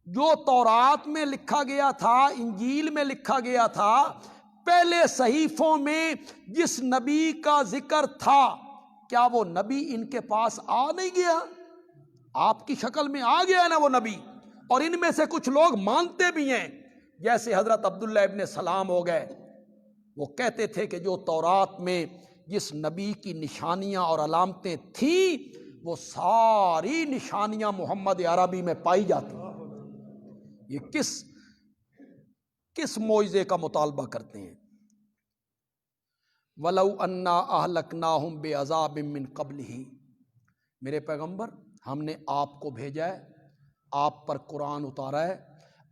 جو تورات میں لکھا گیا تھا، انجیل میں لکھا گیا تھا، پہلے صحیفوں میں جس نبی کا ذکر تھا، کیا وہ نبی ان کے پاس آ نہیں گیا؟ آپ کی شکل میں آ گیا نا وہ نبی، اور ان میں سے کچھ لوگ مانتے بھی ہیں، جیسے حضرت عبداللہ ابن سلام ہو گئے۔ وہ کہتے تھے کہ جو تورات میں جس نبی کی نشانیاں اور علامتیں تھیں، وہ ساری نشانیاں محمد عربی میں پائی جاتی ہیں۔ یہ کس معجزے کا مطالبہ کرتے ہیں؟ وَلَوْ أَنَّا أَهْلَكْنَاهُمْ بِعَذَابٍ مِّن قَبْلِهِ، میرے پیغمبر ہم نے آپ کو بھیجا ہے، آپ پر قرآن اتارا ہے،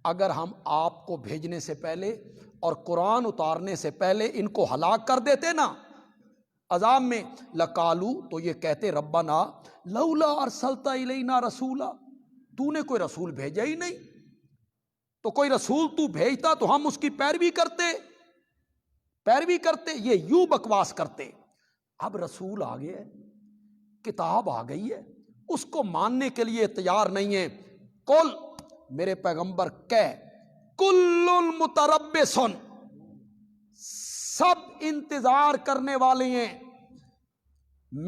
اگر ہم آپ کو بھیجنے سے پہلے اور قرآن اتارنے سے پہلے ان کو ہلاک کر دیتے نا عذاب میں، لقالو، تو یہ کہتے ربنا لولا ارسلت الینا رسولا، تو نے کوئی رسول بھیجا ہی نہیں، تو کوئی رسول تو بھیجتا تو ہم اس کی پیروی کرتے۔ یہ یوں بکواس کرتے۔ اب رسول آ گیا ہے، کتاب آ گئی ہے، اس کو ماننے کے لیے تیار نہیں ہے۔ قل، میرے پیغمبر کہہ، کل متربص، سب انتظار کرنے والے ہیں،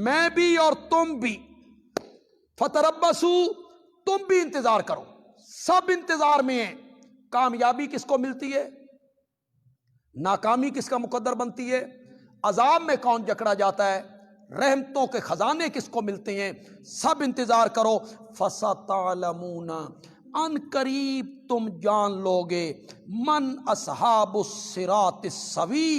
میں بھی اور تم بھی، فتربصو، تم بھی انتظار کرو، سب انتظار میں ہیں۔ کامیابی کس کو ملتی ہے؟ ناکامی کس کا مقدر بنتی ہے؟ عذاب میں کون جکڑا جاتا ہے؟ رحمتوں کے خزانے کس کو ملتے ہیں؟ سب انتظار کرو۔ فَسَتَعْلَمُونَ، ان قریب تم جان لوگے، من اصحاب الصراط السوی،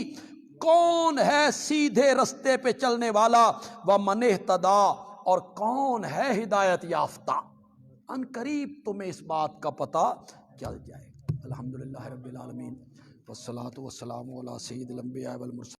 کون ہے سیدھے رستے پہ چلنے والا، وَمَنِ اهْتَدَىٰ، اور کون ہے ہدایت یافتہ۔ ان قریب تمہیں اس بات کا پتہ چل جائے گا۔ الحمدللہ رب العالمین، والصلاۃ والسلام علی سید الانبیاء والمرسلین۔